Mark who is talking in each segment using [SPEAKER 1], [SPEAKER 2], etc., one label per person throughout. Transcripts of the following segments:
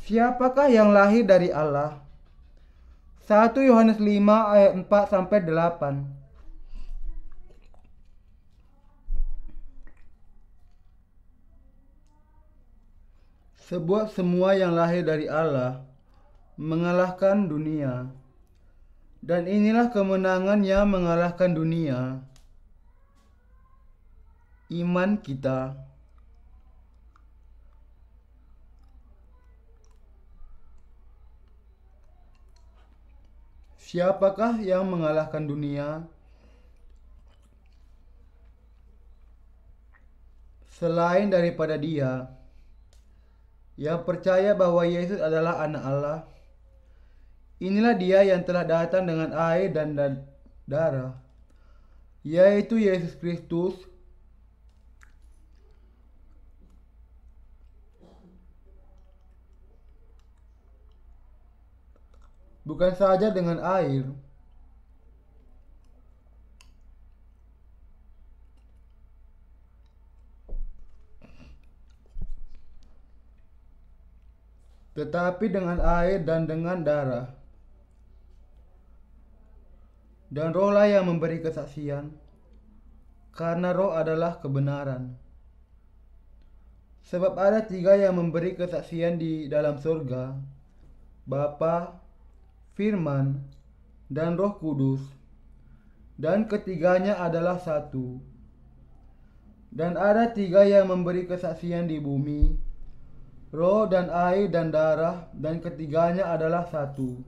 [SPEAKER 1] Siapakah yang lahir dari Allah? 1 Yohanes 5 ayat 4 sampai 8. Sebab semua yang lahir dari Allah mengalahkan dunia. Dan inilah kemenangan yang mengalahkan dunia, iman kita. Siapakah yang mengalahkan dunia? Selain daripada Dia yang percaya bahwa Yesus adalah anak Allah. Inilah Dia yang telah datang dengan air dan darah, yaitu Yesus Kristus, bukan saja dengan air, tetapi dengan air dan dengan darah. Dan Roh-Lah yang memberi kesaksian, karena Roh adalah kebenaran. Sebab ada 3 yang memberi kesaksian di dalam surga, Bapa, Firman, dan Roh Kudus, dan ketiganya adalah satu. Dan ada 3 yang memberi kesaksian di bumi, roh dan air dan darah, dan ketiganya adalah satu.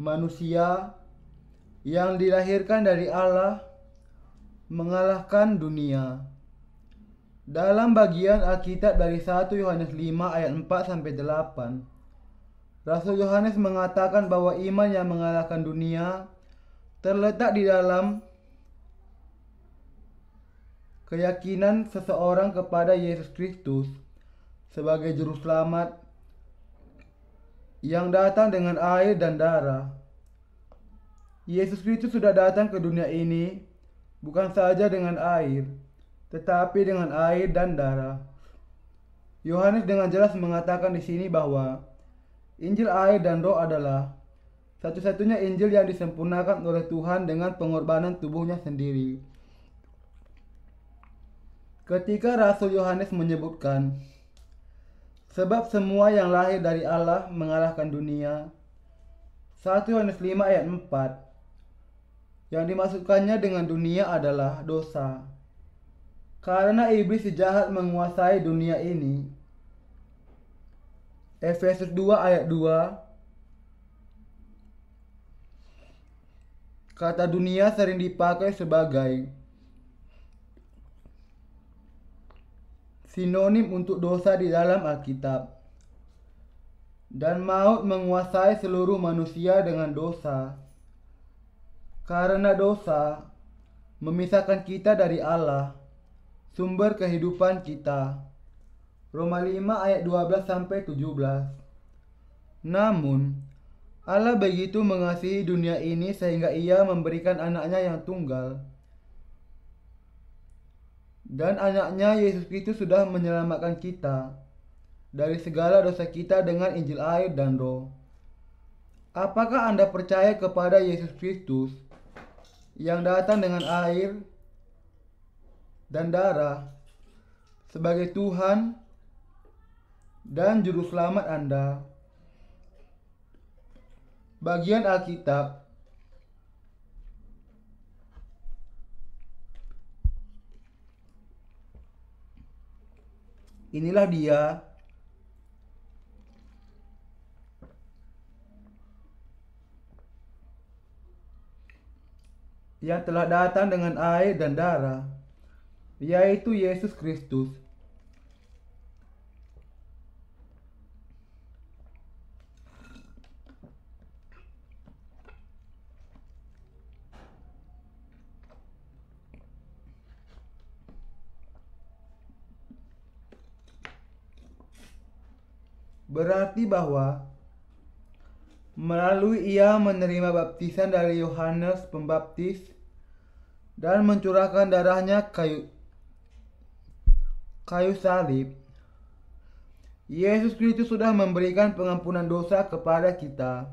[SPEAKER 1] Manusia yang dilahirkan dari Allah mengalahkan dunia. Dalam bagian Alkitab dari 1 Yohanes 5 ayat 4 sampai 8, Rasul Yohanes mengatakan bahwa iman yang mengalahkan dunia terletak di dalam keyakinan seseorang kepada Yesus Kristus sebagai juru selamat yang datang dengan air dan darah. Yesus Kristus sudah datang ke dunia ini bukan saja dengan air, tetapi dengan air dan darah. Yohanes dengan jelas mengatakan di sini bahwa Injil air dan Roh adalah satu-satunya Injil yang disempurnakan oleh Tuhan dengan pengorbanan tubuhnya sendiri. Ketika Rasul Yohanes menyebutkan, sebab semua yang lahir dari Allah mengalahkan dunia, 1 Yohanes 5 ayat 4, yang dimaksudkannya dengan dunia adalah dosa. Karena iblis si jahat menguasai dunia ini. Efesus 2 ayat 2, kata dunia sering dipakai sebagai sinonim untuk dosa di dalam Alkitab. Dan maut menguasai seluruh manusia dengan dosa. Karena dosa memisahkan kita dari Allah, sumber kehidupan kita. Roma 5 ayat 12 sampai 17. Namun, Allah begitu mengasihi dunia ini sehingga Ia memberikan anaknya yang tunggal. Dan anaknya Yesus Kristus sudah menyelamatkan kita dari segala dosa kita dengan Injil air dan Roh. Apakah Anda percaya kepada Yesus Kristus yang datang dengan air dan darah sebagai Tuhan dan Juru Selamat Anda? Bagian Alkitab inilah Dia yang telah datang dengan air dan darah, yaitu Yesus Kristus. Berarti bahwa melalui Ia menerima baptisan dari Yohanes Pembaptis dan mencurahkan darahnya kayu salib, Yesus Kristus sudah memberikan pengampunan dosa kepada kita.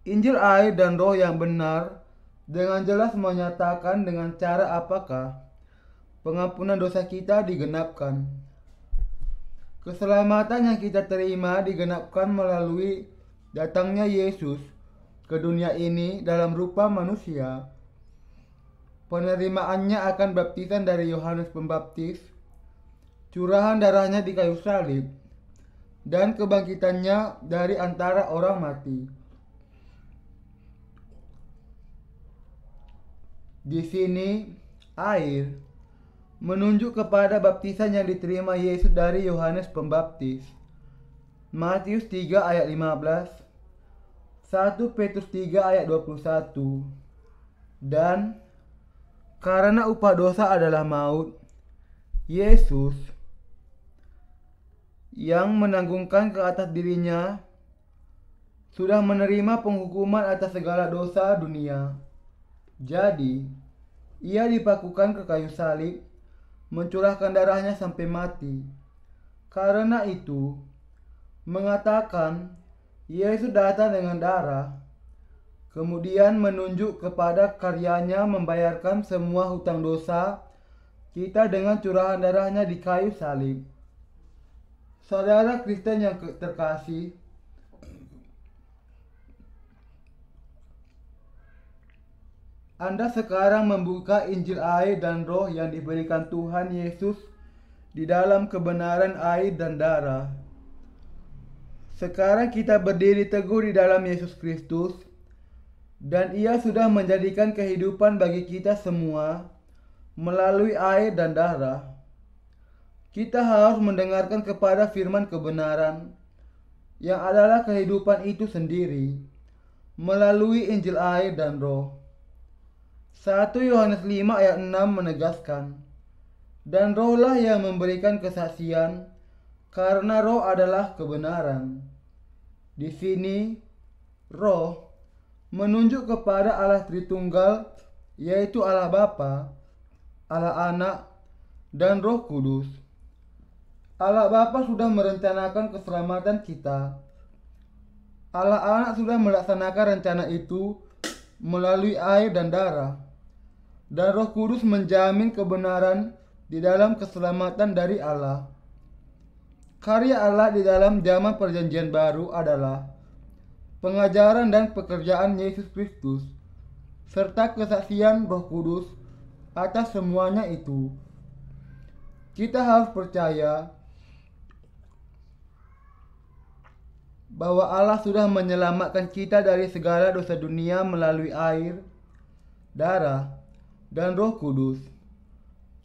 [SPEAKER 1] Injil air dan roh yang benar dengan jelas menyatakan dengan cara apakah pengampunan dosa kita digenapkan. Keselamatan yang kita terima digenapkan melalui datangnya Yesus ke dunia ini dalam rupa manusia. Penerimaannya akan baptisan dari Yohanes Pembaptis, curahan darahnya di kayu salib, dan kebangkitannya dari antara orang mati. Di sini, air menunjuk kepada baptisan yang diterima Yesus dari Yohanes Pembaptis. Matius 3 ayat 15, 1 Petrus 3 ayat 21, dan karena upah dosa adalah maut, Yesus yang menanggungkan ke atas dirinya sudah menerima penghukuman atas segala dosa dunia. Jadi, ia dipakukan ke kayu salib, mencurahkan darahnya sampai mati. Karena itu, mengatakan Yesus datang dengan darah, kemudian menunjuk kepada karyanya membayarkan semua hutang dosa kita dengan curahan darahnya di kayu salib. Saudara Kristen yang terkasih, Anda sekarang membuka Injil air dan roh yang diberikan Tuhan Yesus di dalam kebenaran air dan darah. Sekarang kita berdiri teguh di dalam Yesus Kristus, dan Ia sudah menjadikan kehidupan bagi kita semua melalui air dan darah. Kita harus mendengarkan kepada firman kebenaran yang adalah kehidupan itu sendiri melalui Injil air dan roh. 1 Yohanes 5 ayat 6 menegaskan, dan rohlah yang memberikan kesaksian, karena roh adalah kebenaran. Di sini, roh menunjuk kepada Allah Tritunggal, yaitu Allah Bapa, Allah Anak, dan Roh Kudus. Allah Bapa sudah merencanakan keselamatan kita. Allah Anak sudah melaksanakan rencana itu melalui air dan darah. Dan Roh Kudus menjamin kebenaran di dalam keselamatan dari Allah. Karya Allah di dalam zaman Perjanjian Baru adalah pengajaran dan pekerjaan Yesus Kristus, serta kesaksian Roh Kudus atas semuanya itu. Kita harus percaya bahwa Allah sudah menyelamatkan kita dari segala dosa dunia melalui air, darah, dan Roh Kudus.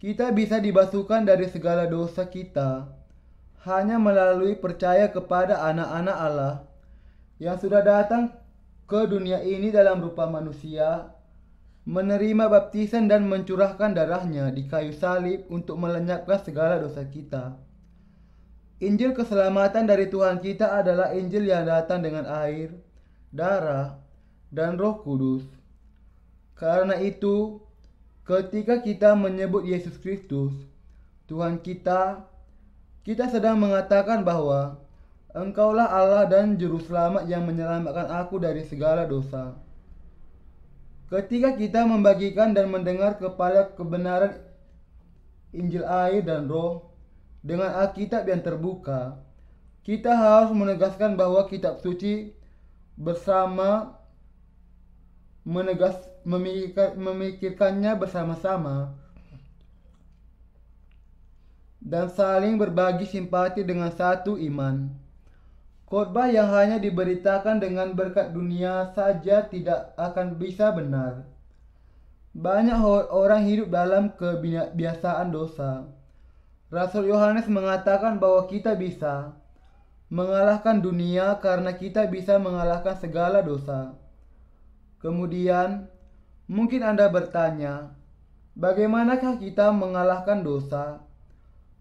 [SPEAKER 1] Kita bisa dibasuhkan dari segala dosa kita hanya melalui percaya kepada anak-anak Allah yang sudah datang ke dunia ini dalam rupa manusia, menerima baptisan dan mencurahkan darahnya di kayu salib untuk melenyapkan segala dosa kita. Injil keselamatan dari Tuhan kita adalah Injil yang datang dengan air, darah, dan Roh Kudus. Karena itu, ketika kita menyebut Yesus Kristus, Tuhan kita sedang mengatakan bahwa Engkaulah Allah dan Juru Selamat yang menyelamatkan aku dari segala dosa. Ketika kita membagikan dan mendengar kepada kebenaran Injil air dan roh dengan Alkitab yang terbuka, kita harus menegaskan bahwa kitab suci bersama memikirkannya bersama-sama dan saling berbagi simpati dengan satu iman. Khotbah yang hanya diberitakan dengan berkat dunia saja tidak akan bisa benar. Banyak orang hidup dalam kebiasaan dosa. Rasul Yohanes mengatakan bahwa kita bisa mengalahkan dunia karena kita bisa mengalahkan segala dosa. Kemudian, mungkin Anda bertanya, bagaimanakah kita mengalahkan dosa?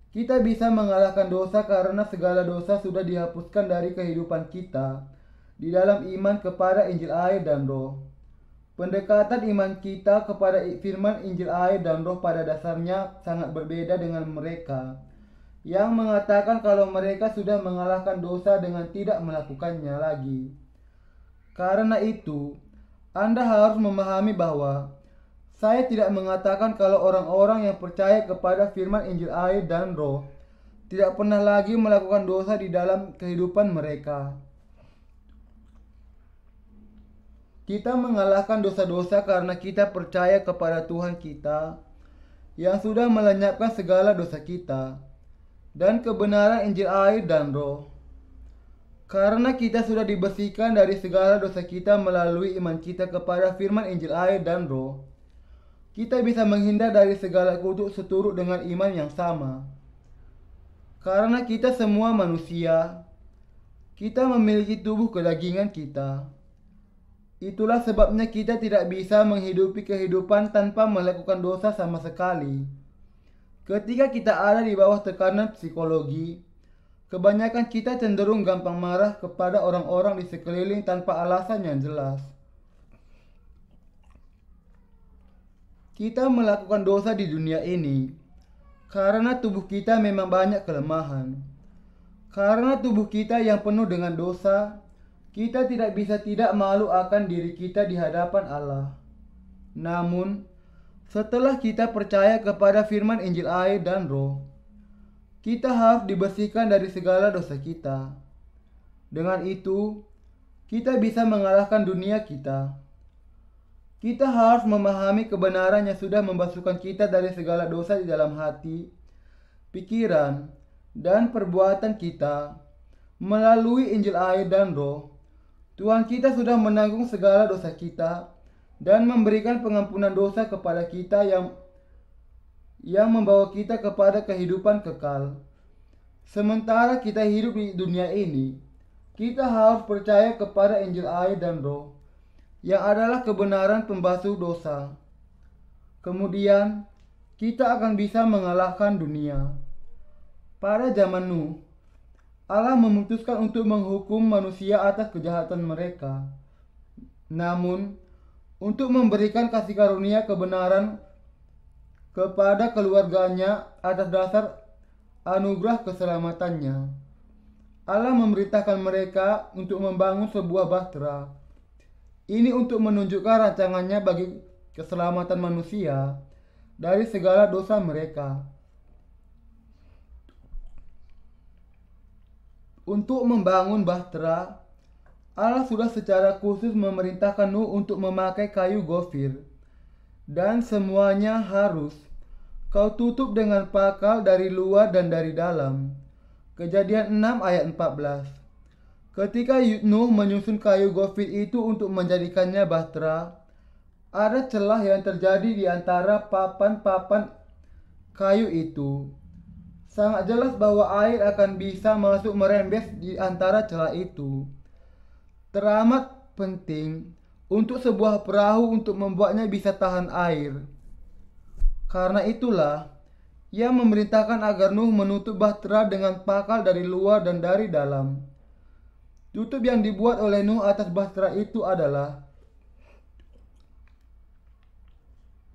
[SPEAKER 1] Kita bisa mengalahkan dosa karena segala dosa sudah dihapuskan dari kehidupan kita di dalam iman kepada Injil air dan roh. Pendekatan iman kita kepada firman Injil air dan roh pada dasarnya sangat berbeda dengan mereka yang mengatakan kalau mereka sudah mengalahkan dosa dengan tidak melakukannya lagi. Karena itu, Anda harus memahami bahwa saya tidak mengatakan kalau orang-orang yang percaya kepada firman Injil air dan roh tidak pernah lagi melakukan dosa di dalam kehidupan mereka. Kita mengalahkan dosa-dosa karena kita percaya kepada Tuhan kita yang sudah melenyapkan segala dosa kita dan kebenaran Injil air dan roh. Karena kita sudah dibersihkan dari segala dosa kita melalui iman kita kepada firman Injil air dan roh, kita bisa menghindar dari segala kutuk seturut dengan iman yang sama. Karena kita semua manusia, kita memiliki tubuh kedagingan kita. Itulah sebabnya kita tidak bisa menghidupi kehidupan tanpa melakukan dosa sama sekali. Ketika kita ada di bawah tekanan psikologi, kebanyakan kita cenderung gampang marah kepada orang-orang di sekeliling tanpa alasan yang jelas. Kita melakukan dosa di dunia ini karena tubuh kita memang banyak kelemahan. Karena tubuh kita yang penuh dengan dosa, kita tidak bisa tidak malu akan diri kita di hadapan Allah. Namun, setelah kita percaya kepada firman Injil air dan roh, kita harus dibersihkan dari segala dosa kita. Dengan itu, kita bisa mengalahkan dunia kita. Kita harus memahami kebenaran yang sudah membasuhkan kita dari segala dosa di dalam hati, pikiran, dan perbuatan kita. Melalui Injil air dan roh, Tuhan kita sudah menanggung segala dosa kita dan memberikan pengampunan dosa kepada kita yang membawa kita kepada kehidupan kekal. Sementara kita hidup di dunia ini, kita harus percaya kepada Injil air dan roh, yang adalah kebenaran pembasuh dosa. Kemudian, kita akan bisa mengalahkan dunia. Pada zaman Nuh, Allah memutuskan untuk menghukum manusia atas kejahatan mereka. Namun, untuk memberikan kasih karunia kebenaran kepada keluarganya atas dasar anugerah keselamatannya, Allah memerintahkan mereka untuk membangun sebuah bahtera. Ini untuk menunjukkan rancangannya bagi keselamatan manusia dari segala dosa mereka. Untuk membangun bahtera, Allah sudah secara khusus memerintahkan Nuh untuk memakai kayu gofir. Dan semuanya harus kau tutup dengan pakal dari luar dan dari dalam. Kejadian 6 ayat 14. Ketika Nuh menyusun kayu gofir itu untuk menjadikannya bahtera, ada celah yang terjadi di antara papan-papan kayu itu. Sangat jelas bahwa air akan bisa masuk merembes di antara celah itu. Teramat penting untuk sebuah perahu untuk membuatnya bisa tahan air. Karena itulah, Ia memerintahkan agar Nuh menutup bahtera dengan pakal dari luar dan dari dalam. Tutup yang dibuat oleh Nuh atas bahtera itu adalah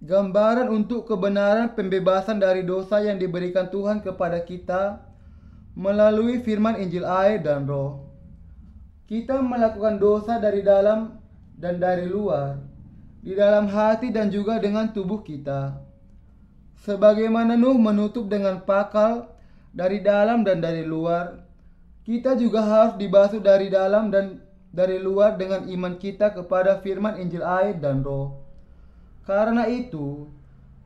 [SPEAKER 1] gambaran untuk kebenaran pembebasan dari dosa yang diberikan Tuhan kepada kita melalui firman Injil air dan roh. Kita melakukan dosa dari dalam dan dari luar, di dalam hati dan juga dengan tubuh kita. Sebagaimana Nuh menutup dengan pakal dari dalam dan dari luar, kita juga harus dibasuh dari dalam dan dari luar dengan iman kita kepada firman Injil air dan roh. Karena itu,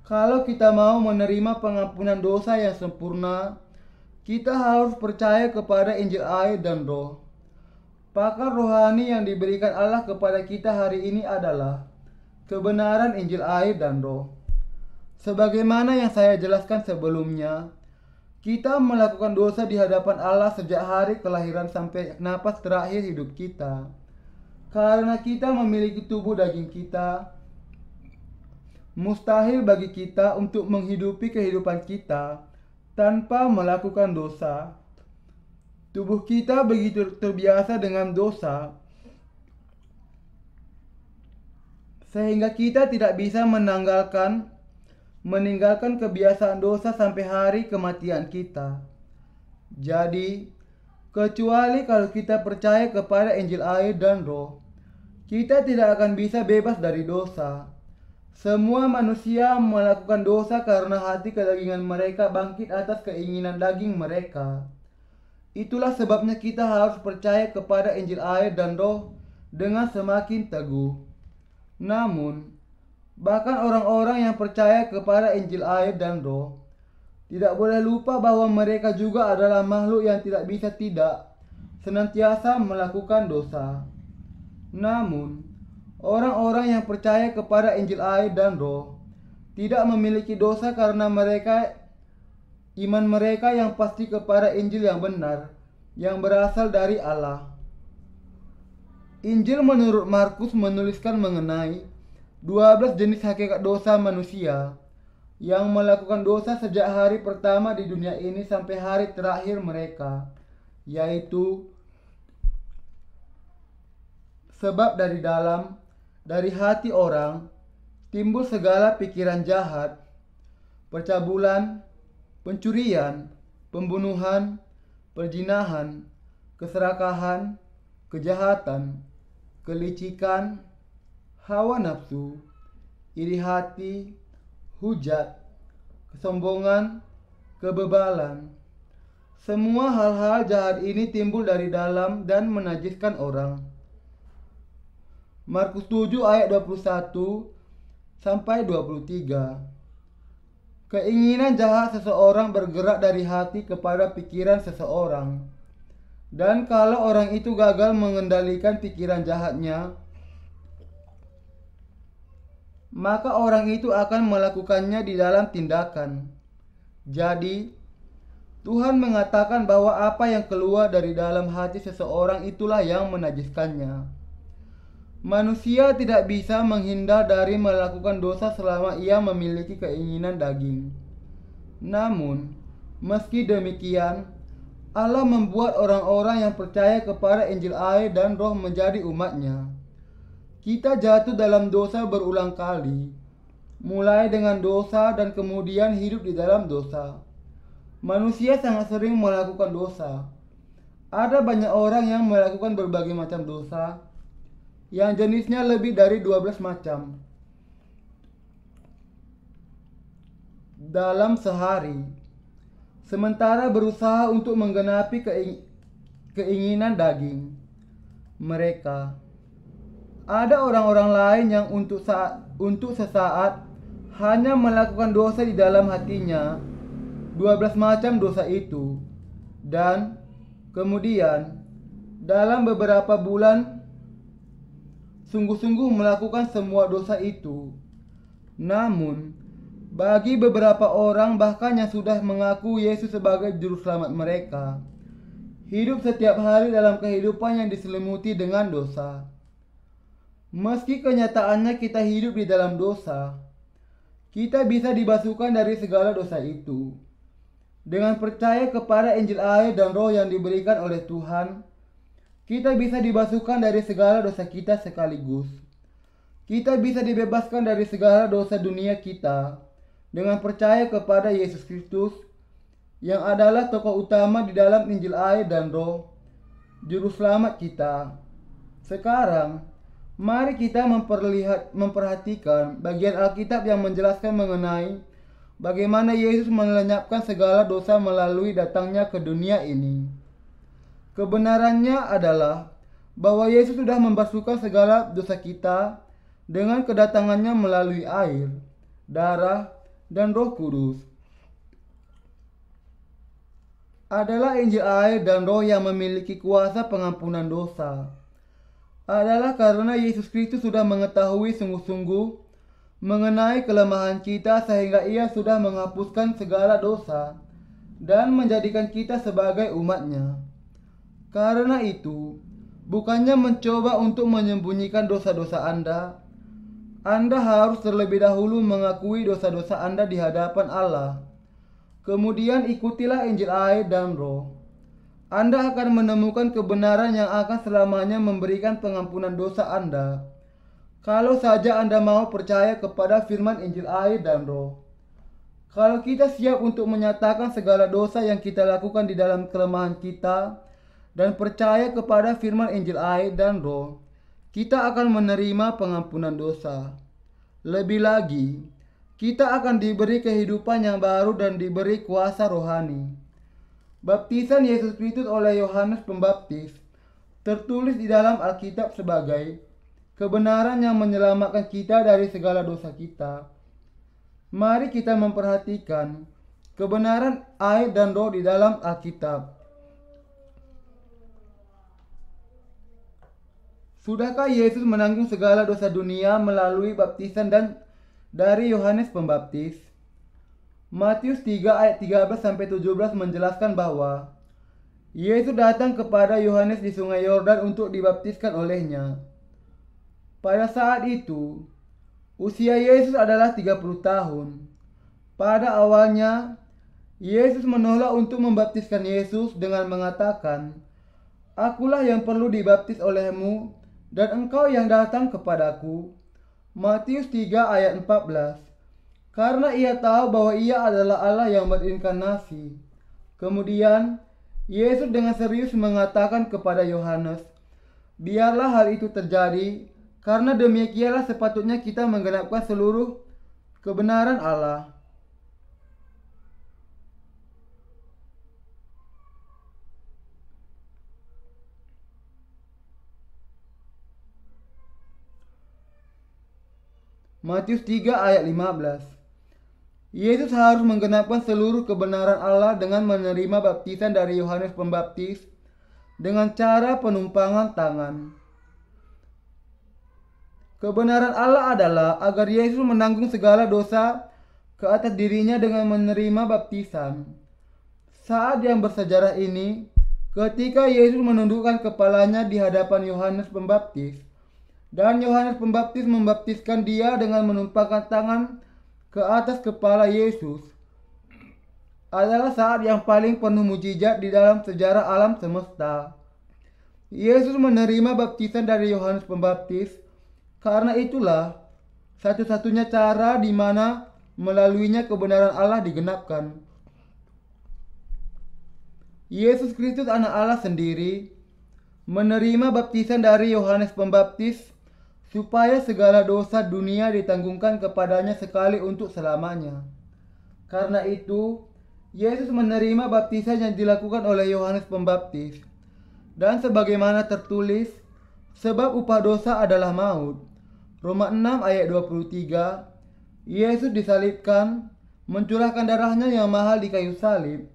[SPEAKER 1] kalau kita mau menerima pengampunan dosa yang sempurna, kita harus percaya kepada Injil air dan roh. Pakal rohani yang diberikan Allah kepada kita hari ini adalah kebenaran Injil air dan roh. Sebagaimana yang saya jelaskan sebelumnya, kita melakukan dosa di hadapan Allah sejak hari kelahiran sampai napas terakhir hidup kita. Karena kita memiliki tubuh daging kita, mustahil bagi kita untuk menghidupi kehidupan kita tanpa melakukan dosa. Tubuh kita begitu terbiasa dengan dosa, sehingga kita tidak bisa meninggalkan kebiasaan dosa sampai hari kematian kita. Jadi, kecuali kalau kita percaya kepada Injil air dan Roh, kita tidak akan bisa bebas dari dosa. Semua manusia melakukan dosa karena hati kedagingan mereka bangkit atas keinginan daging mereka. Itulah sebabnya kita harus percaya kepada Injil air dan Roh dengan semakin teguh. Namun, bahkan orang-orang yang percaya kepada Injil air dan Roh tidak boleh lupa bahwa mereka juga adalah makhluk yang tidak senantiasa melakukan dosa. Namun, orang-orang yang percaya kepada Injil air dan Roh tidak memiliki dosa karena iman mereka yang pasti kepada Injil yang benar, yang berasal dari Allah. Injil menurut Markus menuliskan mengenai 12 jenis hakikat dosa manusia yang melakukan dosa sejak hari pertama di dunia ini sampai hari terakhir mereka, yaitu sebab dari hati orang timbul segala pikiran jahat, percabulan, pencurian, pembunuhan, perzinahan, keserakahan, kejahatan, kelicikan, hawa nafsu, iri hati, hujat, kesombongan, kebebalan. Semua hal-hal jahat ini timbul dari dalam dan menajiskan orang. Markus 7 ayat 21 sampai 23. Keinginan jahat seseorang bergerak dari hati kepada pikiran seseorang. Dan kalau orang itu gagal mengendalikan pikiran jahatnya, maka orang itu akan melakukannya di dalam tindakan. Jadi, Tuhan mengatakan bahwa apa yang keluar dari dalam hati seseorang itulah yang menajiskannya. Manusia tidak bisa menghindar dari melakukan dosa selama ia memiliki keinginan daging. Namun, meski demikian, Allah membuat orang-orang yang percaya kepada Injil air dan Roh menjadi umat-Nya. Kita jatuh dalam dosa berulang kali, mulai dengan dosa dan kemudian hidup di dalam dosa. Manusia sangat sering melakukan dosa. Ada banyak orang yang melakukan berbagai macam dosa, yang jenisnya lebih dari 12 macam dalam sehari. Sementara berusaha untuk menggenapi keinginan daging mereka. Ada orang-orang lain yang untuk sesaat hanya melakukan dosa di dalam hatinya, 12 macam dosa itu, dan kemudian dalam beberapa bulan sungguh-sungguh melakukan semua dosa itu. Namun, bagi beberapa orang bahkan yang sudah mengaku Yesus sebagai juru selamat mereka, hidup setiap hari dalam kehidupan yang diselimuti dengan dosa. Meski kenyataannya kita hidup di dalam dosa, kita bisa dibasuhkan dari segala dosa itu. Dengan percaya kepada Injil air dan Roh yang diberikan oleh Tuhan, kita bisa dibasuhkan dari segala dosa kita sekaligus. Kita bisa dibebaskan dari segala dosa dunia kita dengan percaya kepada Yesus Kristus yang adalah tokoh utama di dalam Injil air dan Roh, juru selamat kita. Sekarang, mari kita memperhatikan bagian Alkitab yang menjelaskan mengenai bagaimana Yesus melenyapkan segala dosa melalui datangnya ke dunia ini. Kebenarannya adalah bahwa Yesus sudah membasuhkan segala dosa kita dengan kedatangannya melalui air, darah, dan Roh Kudus. Adalah Injil air dan Roh yang memiliki kuasa pengampunan dosa. Adalah karena Yesus Kristus sudah mengetahui sungguh-sungguh mengenai kelemahan kita sehingga Ia sudah menghapuskan segala dosa dan menjadikan kita sebagai umat-Nya. Karena itu, bukannya mencoba untuk menyembunyikan dosa-dosa Anda harus terlebih dahulu mengakui dosa-dosa Anda di hadapan Allah. Kemudian ikutilah Injil air dan Roh. Anda akan menemukan kebenaran yang akan selamanya memberikan pengampunan dosa Anda. Kalau saja Anda mau percaya kepada firman Injil air dan roh. Kalau kita siap untuk menyatakan segala dosa yang kita lakukan di dalam kelemahan kita dan percaya kepada firman Injil air dan roh, kita akan menerima pengampunan dosa. Lebih lagi, kita akan diberi kehidupan yang baru dan diberi kuasa rohani. Baptisan Yesus Kristus oleh Yohanes Pembaptis tertulis di dalam Alkitab sebagai kebenaran yang menyelamatkan kita dari segala dosa kita. Mari kita memperhatikan kebenaran air dan roh di dalam Alkitab. Sudahkah Yesus menanggung segala dosa dunia melalui baptisan dan dari Yohanes Pembaptis? Matius 3 ayat 13-17 menjelaskan bahwa Yesus datang kepada Yohanes di sungai Yordan untuk dibaptiskan olehnya. Pada saat itu, usia Yesus adalah 30 tahun. Pada awalnya, Yesus menolak untuk membaptiskan Yesus dengan mengatakan, "Akulah yang perlu dibaptis olehmu, dan engkau yang datang kepadaku." Matius 3 ayat 14. Karena ia tahu bahwa ia adalah Allah yang berinkarnasi. Kemudian, Yesus dengan serius mengatakan kepada Yohanes, "Biarlah hal itu terjadi, karena demikianlah sepatutnya kita menggenapkan seluruh kebenaran Allah." Matius 3 ayat 15. Yesus harus menggenapkan seluruh kebenaran Allah dengan menerima baptisan dari Yohanes Pembaptis dengan cara penumpangan tangan. Kebenaran Allah adalah agar Yesus menanggung segala dosa ke atas dirinya dengan menerima baptisan. Saat yang bersejarah ini, ketika Yesus menundukkan kepalanya di hadapan Yohanes Pembaptis, dan Yohanes Pembaptis membaptiskan dia dengan menumpangkan tangan ke atas kepala Yesus, adalah saat yang paling penuh mujizat di dalam sejarah alam semesta. Yesus menerima baptisan dari Yohanes Pembaptis, karena itulah satu-satunya cara di mana melaluinya kebenaran Allah digenapkan. Yesus Kristus anak Allah sendiri menerima baptisan dari Yohanes Pembaptis supaya segala dosa dunia ditanggungkan kepadanya sekali untuk selamanya. Karena itu, Yesus menerima baptisan yang dilakukan oleh Yohanes Pembaptis. Dan sebagaimana tertulis, sebab upah dosa adalah maut. Roma 6 ayat 23, Yesus disalibkan, mencurahkan darahnya yang mahal di kayu salib,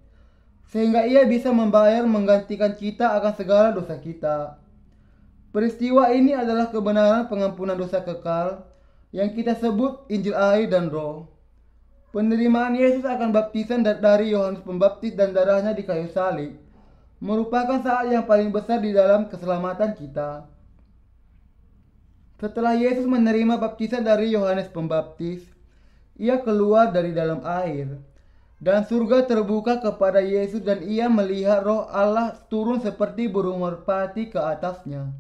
[SPEAKER 1] sehingga ia bisa membayar menggantikan kita akan segala dosa kita. Peristiwa ini adalah kebenaran pengampunan dosa kekal yang kita sebut Injil air dan roh. Penerimaan Yesus akan baptisan dari Yohanes Pembaptis dan darahnya di kayu salib merupakan saat yang paling besar di dalam keselamatan kita. Setelah Yesus menerima baptisan dari Yohanes Pembaptis, ia keluar dari dalam air, dan surga terbuka kepada Yesus dan ia melihat roh Allah turun seperti burung merpati ke atasnya.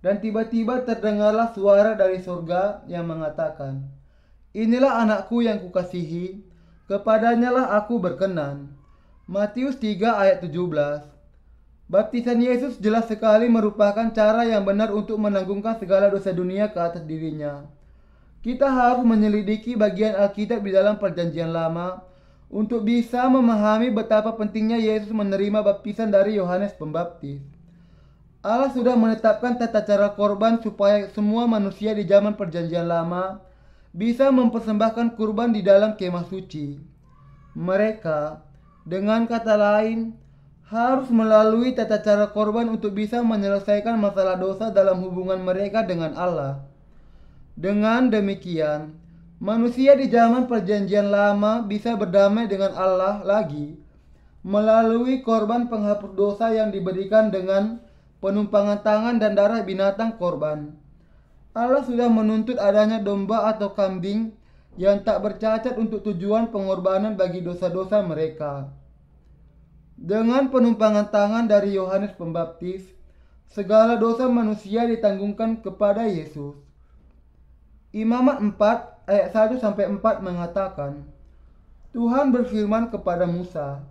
[SPEAKER 1] Dan tiba-tiba terdengarlah suara dari surga yang mengatakan, "Inilah anakku yang kukasihi, kepadanyalah aku berkenan." Matius 3 ayat 17. Baptisan Yesus jelas sekali merupakan cara yang benar untuk menanggungkan segala dosa dunia ke atas dirinya. Kita harus menyelidiki bagian Alkitab di dalam Perjanjian Lama untuk bisa memahami betapa pentingnya Yesus menerima baptisan dari Yohanes Pembaptis. Allah sudah menetapkan tata cara korban supaya semua manusia di zaman Perjanjian Lama bisa mempersembahkan kurban di dalam kemah suci. Mereka, dengan kata lain, harus melalui tata cara korban untuk bisa menyelesaikan masalah dosa dalam hubungan mereka dengan Allah. Dengan demikian, manusia di zaman Perjanjian Lama bisa berdamai dengan Allah lagi melalui korban penghapus dosa yang diberikan dengan penumpangan tangan dan darah binatang korban. Allah sudah menuntut adanya domba atau kambing yang tak bercacat untuk tujuan pengorbanan bagi dosa-dosa mereka. Dengan penumpangan tangan dari Yohanes Pembaptis, segala dosa manusia ditanggungkan kepada Yesus. Imamat 4 ayat 1-4 mengatakan, Tuhan berfirman kepada Musa,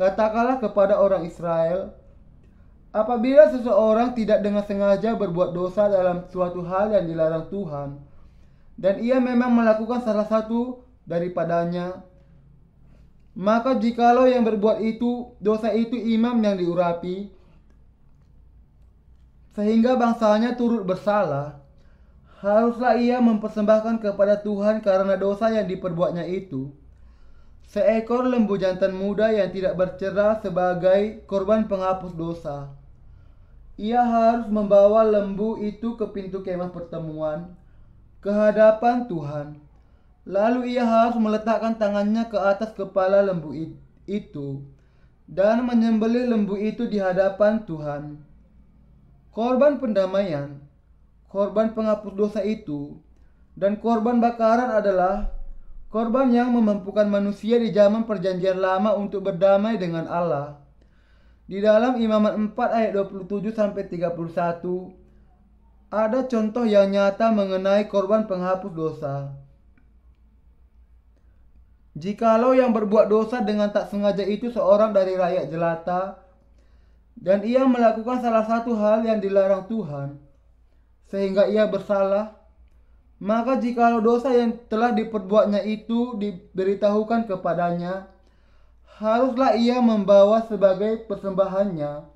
[SPEAKER 1] katakanlah kepada orang Israel, apabila seseorang tidak dengan sengaja berbuat dosa dalam suatu hal yang dilarang Tuhan, dan ia memang melakukan salah satu daripadanya, maka jikalau yang berbuat dosa itu imam yang diurapi, sehingga bangsanya turut bersalah, haruslah ia mempersembahkan kepada Tuhan karena dosa yang diperbuatnya itu seekor lembu jantan muda yang tidak bercera sebagai korban penghapus dosa. Ia harus membawa lembu itu ke pintu kemah pertemuan ke hadapan Tuhan. Lalu ia harus meletakkan tangannya ke atas kepala lembu itu dan menyembelih lembu itu di hadapan Tuhan. Korban pendamaian, korban penghapus dosa itu, dan korban bakaran adalah korban yang memampukan manusia di zaman perjanjian lama untuk berdamai dengan Allah. Di dalam Imamat 4 ayat 27-31 ada contoh yang nyata mengenai korban penghapus dosa. Jikalau yang berbuat dosa dengan tak sengaja itu seorang dari rakyat jelata, dan ia melakukan salah satu hal yang dilarang Tuhan, sehingga ia bersalah, maka jikalau dosa yang telah diperbuatnya itu diberitahukan kepadanya, haruslah ia membawa sebagai persembahannya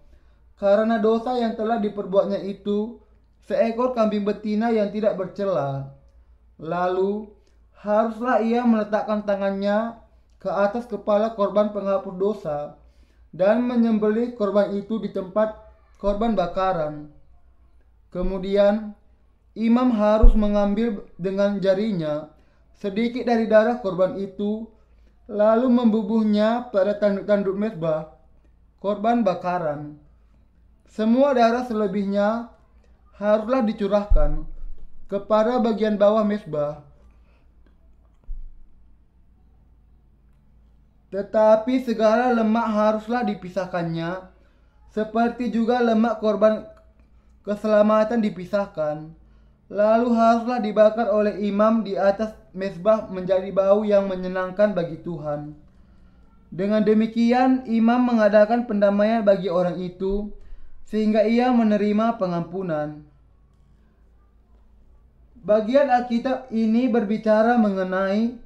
[SPEAKER 1] karena dosa yang telah diperbuatnya itu seekor kambing betina yang tidak bercela. Lalu haruslah ia meletakkan tangannya ke atas kepala korban penghapus dosa dan menyembelih korban itu di tempat korban bakaran. Kemudian imam harus mengambil dengan jarinya sedikit dari darah korban itu, lalu membubuhnya pada tanduk-tanduk mezbah korban bakaran. Semua darah selebihnya haruslah dicurahkan kepada bagian bawah mezbah. Tetapi segala lemak haruslah dipisahkannya, seperti juga lemak korban keselamatan dipisahkan. Lalu haruslah dibakar oleh imam di atas mezbah menjadi bau yang menyenangkan bagi Tuhan. Dengan demikian imam mengadakan pendamaian bagi orang itu sehingga ia menerima pengampunan. Bagian Alkitab ini berbicara mengenai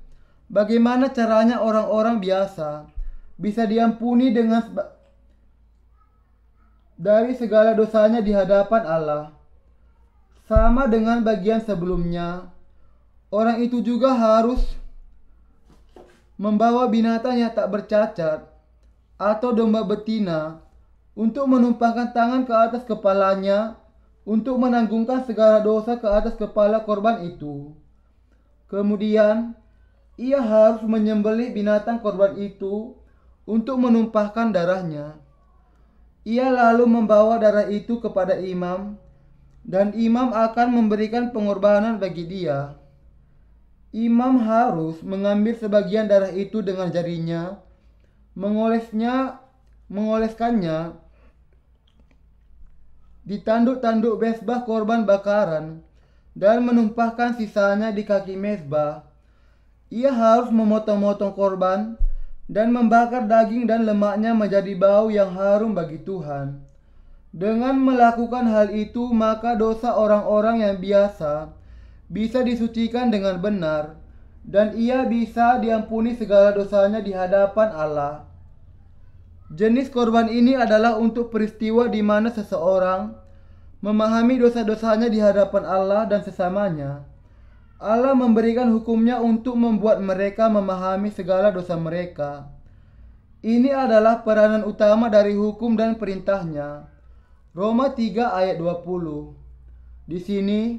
[SPEAKER 1] bagaimana caranya orang-orang biasa bisa diampuni dari segala dosanya di hadapan Allah. Sama dengan bagian sebelumnya, orang itu juga harus membawa binatang yang tak bercacat atau domba betina untuk menumpangkan tangan ke atas kepalanya untuk menanggungkan segala dosa ke atas kepala korban itu. Kemudian, ia harus menyembelih binatang korban itu untuk menumpahkan darahnya. Ia lalu membawa darah itu kepada imam, dan imam akan memberikan pengorbanan bagi dia. Imam harus mengambil sebagian darah itu dengan jarinya, mengoleskannya di tanduk-tanduk mezbah korban bakaran dan menumpahkan sisanya di kaki mezbah. Ia harus memotong-motong korban dan membakar daging dan lemaknya menjadi bau yang harum bagi Tuhan. Dengan melakukan hal itu, maka dosa orang-orang yang biasa bisa disucikan dengan benar, dan ia bisa diampuni segala dosanya di hadapan Allah. Jenis korban ini adalah untuk peristiwa di mana seseorang memahami dosa-dosanya di hadapan Allah dan sesamanya. Allah memberikan hukumnya untuk membuat mereka memahami segala dosa mereka. Ini adalah peranan utama dari hukum dan perintahnya. Roma 3 ayat 20. Di sini,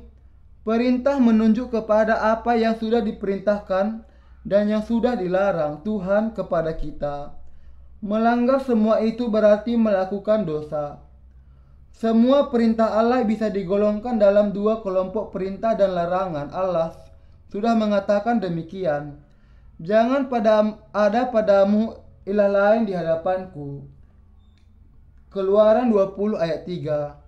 [SPEAKER 1] perintah menunjuk kepada apa yang sudah diperintahkan dan yang sudah dilarang Tuhan kepada kita. Melanggar semua itu berarti melakukan dosa. Semua perintah Allah bisa digolongkan dalam dua kelompok perintah dan larangan. Allah sudah mengatakan demikian. Jangan ada padamu ilah lain di hadapanku. Keluaran 20 ayat 3.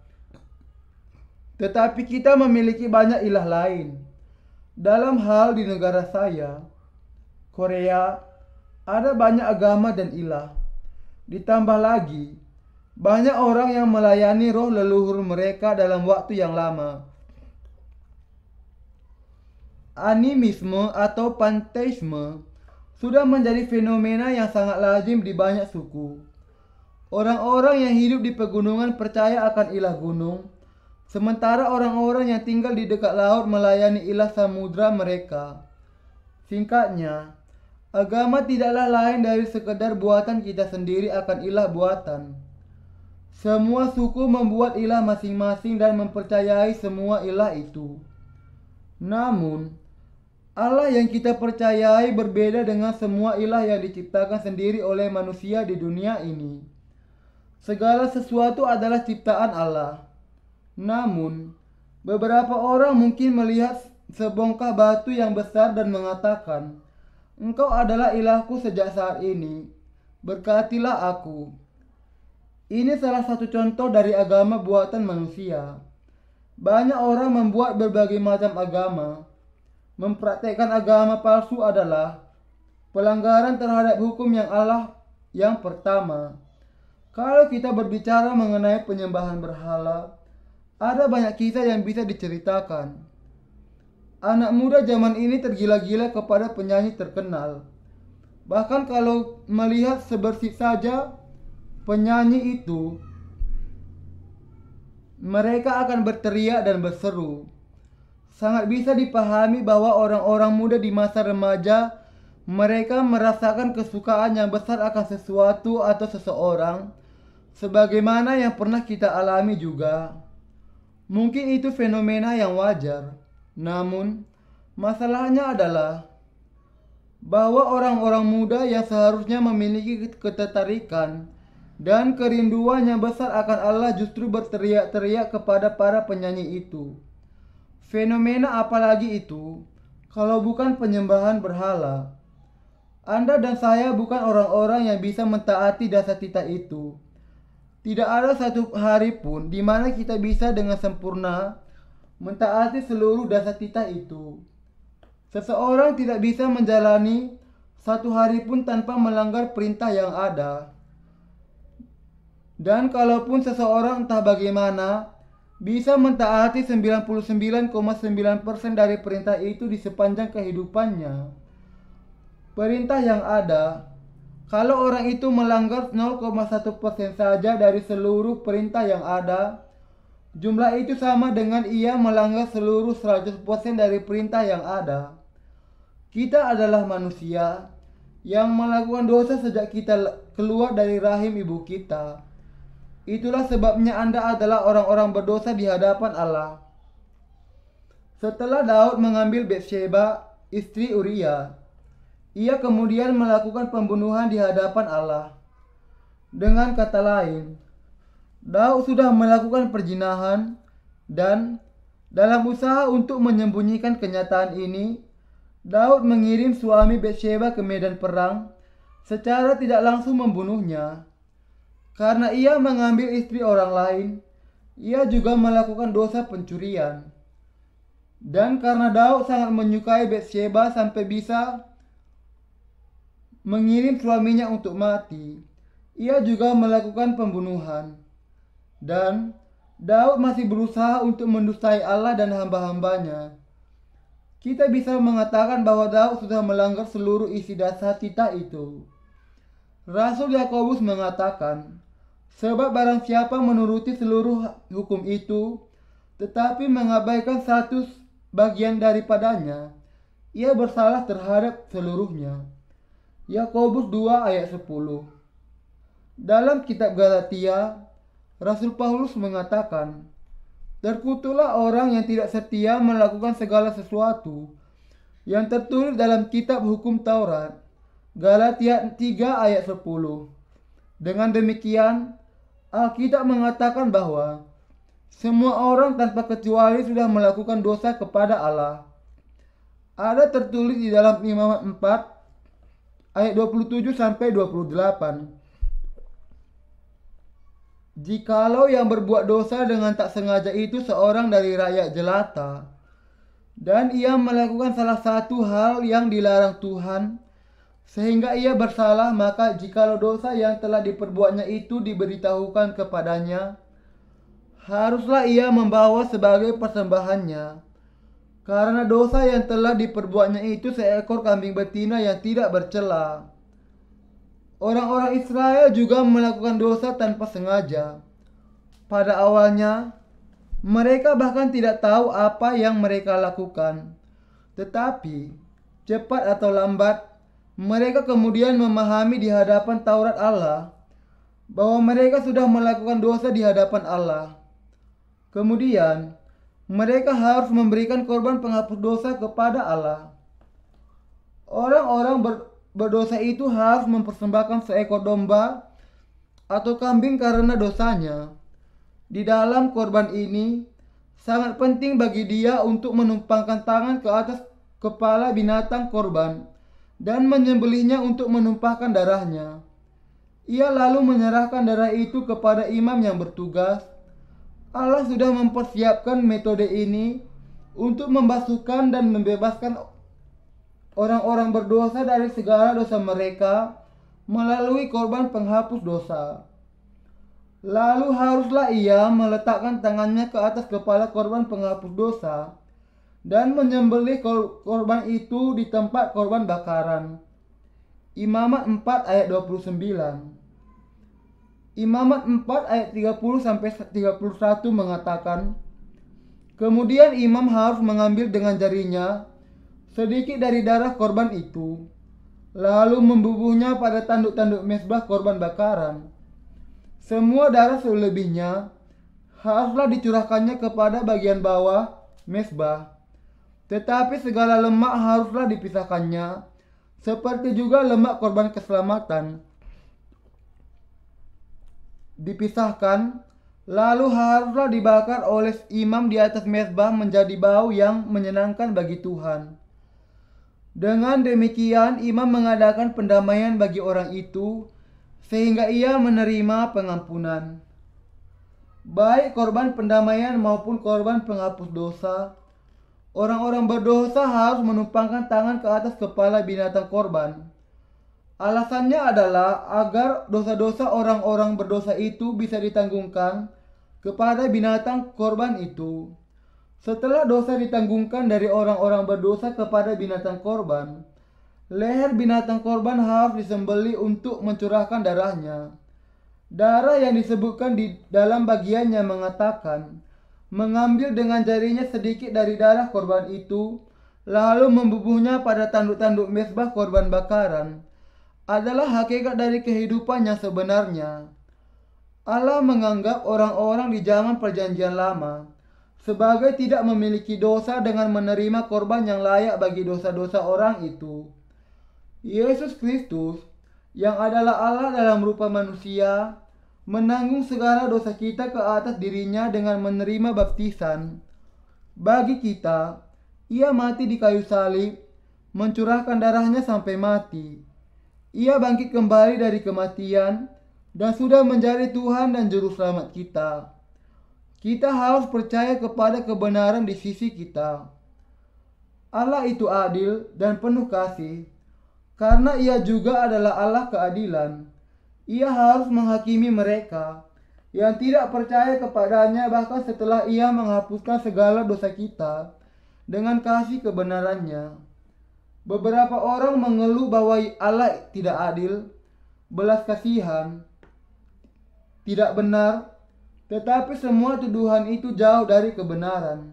[SPEAKER 1] Tetapi kita memiliki banyak ilah lain. Dalam hal di negara saya, Korea, ada banyak agama dan ilah. Ditambah lagi, banyak orang yang melayani roh leluhur mereka dalam waktu yang lama. Animisme atau panteisme sudah menjadi fenomena yang sangat lazim di banyak suku. Orang-orang yang hidup di pegunungan percaya akan ilah gunung, sementara orang-orang yang tinggal di dekat laut melayani ilah samudra mereka. Singkatnya, agama tidaklah lain dari sekedar buatan kita sendiri akan ilah buatan. Semua suku membuat ilah masing-masing dan mempercayai semua ilah itu. Namun, Allah yang kita percayai berbeda dengan semua ilah yang diciptakan sendiri oleh manusia di dunia ini. Segala sesuatu adalah ciptaan Allah. Namun, beberapa orang mungkin melihat sebongkah batu yang besar dan mengatakan, "Engkau adalah ilahku sejak saat ini. Berkatilah aku." Ini salah satu contoh dari agama buatan manusia. Banyak orang membuat berbagai macam agama. Mempraktekkan agama palsu adalah pelanggaran terhadap hukum yang Allah yang pertama. Kalau kita berbicara mengenai penyembahan berhala, ada banyak kisah yang bisa diceritakan. Anak muda zaman ini tergila-gila kepada penyanyi terkenal. Bahkan kalau melihat sebersih saja penyanyi itu, mereka akan berteriak dan berseru. Sangat bisa dipahami bahwa orang-orang muda di masa remaja, mereka merasakan kesukaan yang besar akan sesuatu atau seseorang, sebagaimana yang pernah kita alami juga. Mungkin itu fenomena yang wajar. Namun, masalahnya adalah bahwa orang-orang muda yang seharusnya memiliki ketertarikan dan kerinduan yang besar akan Allah justru berteriak-teriak kepada para penyanyi itu. Fenomena apalagi itu, kalau bukan penyembahan berhala? Anda dan saya bukan orang-orang yang bisa mentaati dasar titah itu. Tidak ada satu hari pun di mana kita bisa dengan sempurna mentaati seluruh dasar titah itu. Seseorang tidak bisa menjalani satu hari pun tanpa melanggar perintah yang ada. Dan kalaupun seseorang entah bagaimana bisa mentaati 99,9% dari perintah itu di sepanjang kehidupannya. Perintah yang ada, kalau orang itu melanggar 0,1% saja dari seluruh perintah yang ada, jumlah itu sama dengan ia melanggar seluruh 100% dari perintah yang ada. Kita adalah manusia yang melakukan dosa sejak kita keluar dari rahim ibu kita. Itulah sebabnya Anda adalah orang-orang berdosa di hadapan Allah. Setelah Daud mengambil Batsheba, istri Uria, ia kemudian melakukan pembunuhan di hadapan Allah. Dengan kata lain, Daud sudah melakukan perzinahan dan dalam usaha untuk menyembunyikan kenyataan ini, Daud mengirim suami Batsheba ke medan perang secara tidak langsung membunuhnya. Karena ia mengambil istri orang lain, ia juga melakukan dosa pencurian. Dan karena Daud sangat menyukai Batsheba sampai bisa mengirim suaminya untuk mati, ia juga melakukan pembunuhan. Dan Daud masih berusaha untuk mendustai Allah dan hamba-hambanya. Kita bisa mengatakan bahwa Daud sudah melanggar seluruh isi dasar titah itu. Rasul Yakobus mengatakan, sebab barang siapa menuruti seluruh hukum itu, tetapi mengabaikan satu bagian daripadanya, ia bersalah terhadap seluruhnya. Yakobus 2 ayat 10. Dalam kitab Galatia, Rasul Paulus mengatakan, terkutuklah orang yang tidak setia melakukan segala sesuatu yang tertulis dalam kitab hukum Taurat. Galatia 3 ayat 10. Dengan demikian, Alkitab mengatakan bahwa semua orang tanpa kecuali sudah melakukan dosa kepada Allah. Ada tertulis di dalam Imamat 4 ayat 27 sampai 28. Jikalau yang berbuat dosa dengan tak sengaja itu seorang dari rakyat jelata, dan ia melakukan salah satu hal yang dilarang Tuhan, sehingga ia bersalah, maka jikalau dosa yang telah diperbuatnya itu diberitahukan kepadanya, haruslah ia membawa sebagai persembahannya. Karena dosa yang telah diperbuatnya itu seekor kambing betina yang tidak bercela. Orang-orang Israel juga melakukan dosa tanpa sengaja. Pada awalnya, mereka bahkan tidak tahu apa yang mereka lakukan. Tetapi, cepat atau lambat, mereka kemudian memahami di hadapan Taurat Allah bahwa mereka sudah melakukan dosa di hadapan Allah. Kemudian, mereka harus memberikan korban penghapus dosa kepada Allah. Orang-orang berdosa itu harus mempersembahkan seekor domba atau kambing karena dosanya. Di dalam korban ini, sangat penting bagi dia untuk menumpangkan tangan ke atas kepala binatang korban dan menyembelihnya untuk menumpahkan darahnya. Ia lalu menyerahkan darah itu kepada imam yang bertugas. Allah sudah mempersiapkan metode ini untuk membasuhkan dan membebaskan orang-orang berdosa dari segala dosa mereka melalui korban penghapus dosa. Lalu haruslah ia meletakkan tangannya ke atas kepala korban penghapus dosa dan menyembelih korban itu di tempat korban bakaran. Imamat 4 ayat 29. Imamat 4 ayat 30-31 mengatakan, kemudian imam harus mengambil dengan jarinya sedikit dari darah korban itu, lalu membubuhnya pada tanduk-tanduk mezbah korban bakaran. Semua darah selebihnya haruslah dicurahkannya kepada bagian bawah mezbah, tetapi segala lemak haruslah dipisahkannya, seperti juga lemak korban keselamatan dipisahkan, lalu haruslah dibakar oleh imam di atas mezbah menjadi bau yang menyenangkan bagi Tuhan. Dengan demikian, imam mengadakan pendamaian bagi orang itu, sehingga ia menerima pengampunan. Baik korban pendamaian maupun korban penghapus dosa, orang-orang berdosa harus menumpangkan tangan ke atas kepala binatang korban. Alasannya adalah agar dosa-dosa orang-orang berdosa itu bisa ditanggungkan kepada binatang korban itu. Setelah dosa ditanggungkan dari orang-orang berdosa kepada binatang korban, leher binatang korban harus disembelih untuk mencurahkan darahnya. Darah yang disebutkan di dalam bagiannya mengatakan, mengambil dengan jarinya sedikit dari darah korban itu, lalu membubuhnya pada tanduk-tanduk mezbah korban bakaran, adalah hakikat dari kehidupan yang sebenarnya. Allah menganggap orang-orang di zaman perjanjian lama sebagai tidak memiliki dosa dengan menerima korban yang layak bagi dosa-dosa orang itu. Yesus Kristus, yang adalah Allah dalam rupa manusia, menanggung segala dosa kita ke atas dirinya dengan menerima baptisan. Bagi kita, ia mati di kayu salib, mencurahkan darahnya sampai mati. Ia bangkit kembali dari kematian dan sudah menjadi Tuhan dan Juru Selamat kita. Kita harus percaya kepada kebenaran di sisi kita. Allah itu adil dan penuh kasih, karena ia juga adalah Allah keadilan. Ia harus menghakimi mereka yang tidak percaya kepadanya bahkan setelah ia menghapuskan segala dosa kita dengan kasih kebenarannya. Beberapa orang mengeluh bahwa Allah tidak adil, belas kasihan, tidak benar, tetapi semua tuduhan itu jauh dari kebenaran.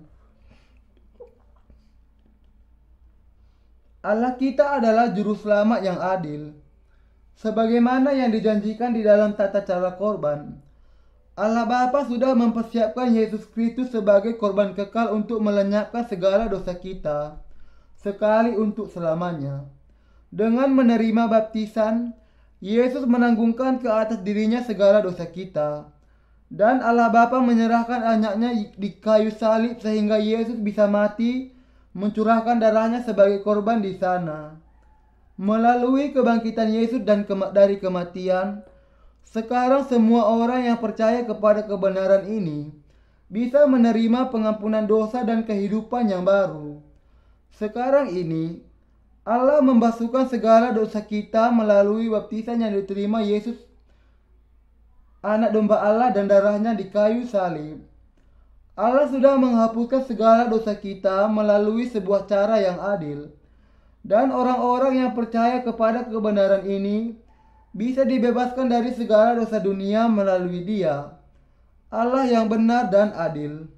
[SPEAKER 1] Allah kita adalah Juru Selamat yang adil, sebagaimana yang dijanjikan di dalam tata cara korban. Allah Bapa sudah mempersiapkan Yesus Kristus sebagai korban kekal untuk melenyapkan segala dosa kita, sekali untuk selamanya. Dengan menerima baptisan, Yesus menanggungkan ke atas dirinya segala dosa kita. Dan Allah Bapa menyerahkan anaknya di kayu salib sehingga Yesus bisa mati, mencurahkan darahnya sebagai korban di sana. Melalui kebangkitan Yesus dari kematian, sekarang semua orang yang percaya kepada kebenaran ini bisa menerima pengampunan dosa dan kehidupan yang baru. Sekarang ini Allah membasuhkan segala dosa kita melalui baptisan yang diterima Yesus, anak domba Allah, dan darahnya di kayu salib. Allah sudah menghapuskan segala dosa kita melalui sebuah cara yang adil. Dan orang-orang yang percaya kepada kebenaran ini bisa dibebaskan dari segala dosa dunia melalui Dia, Allah yang benar dan adil.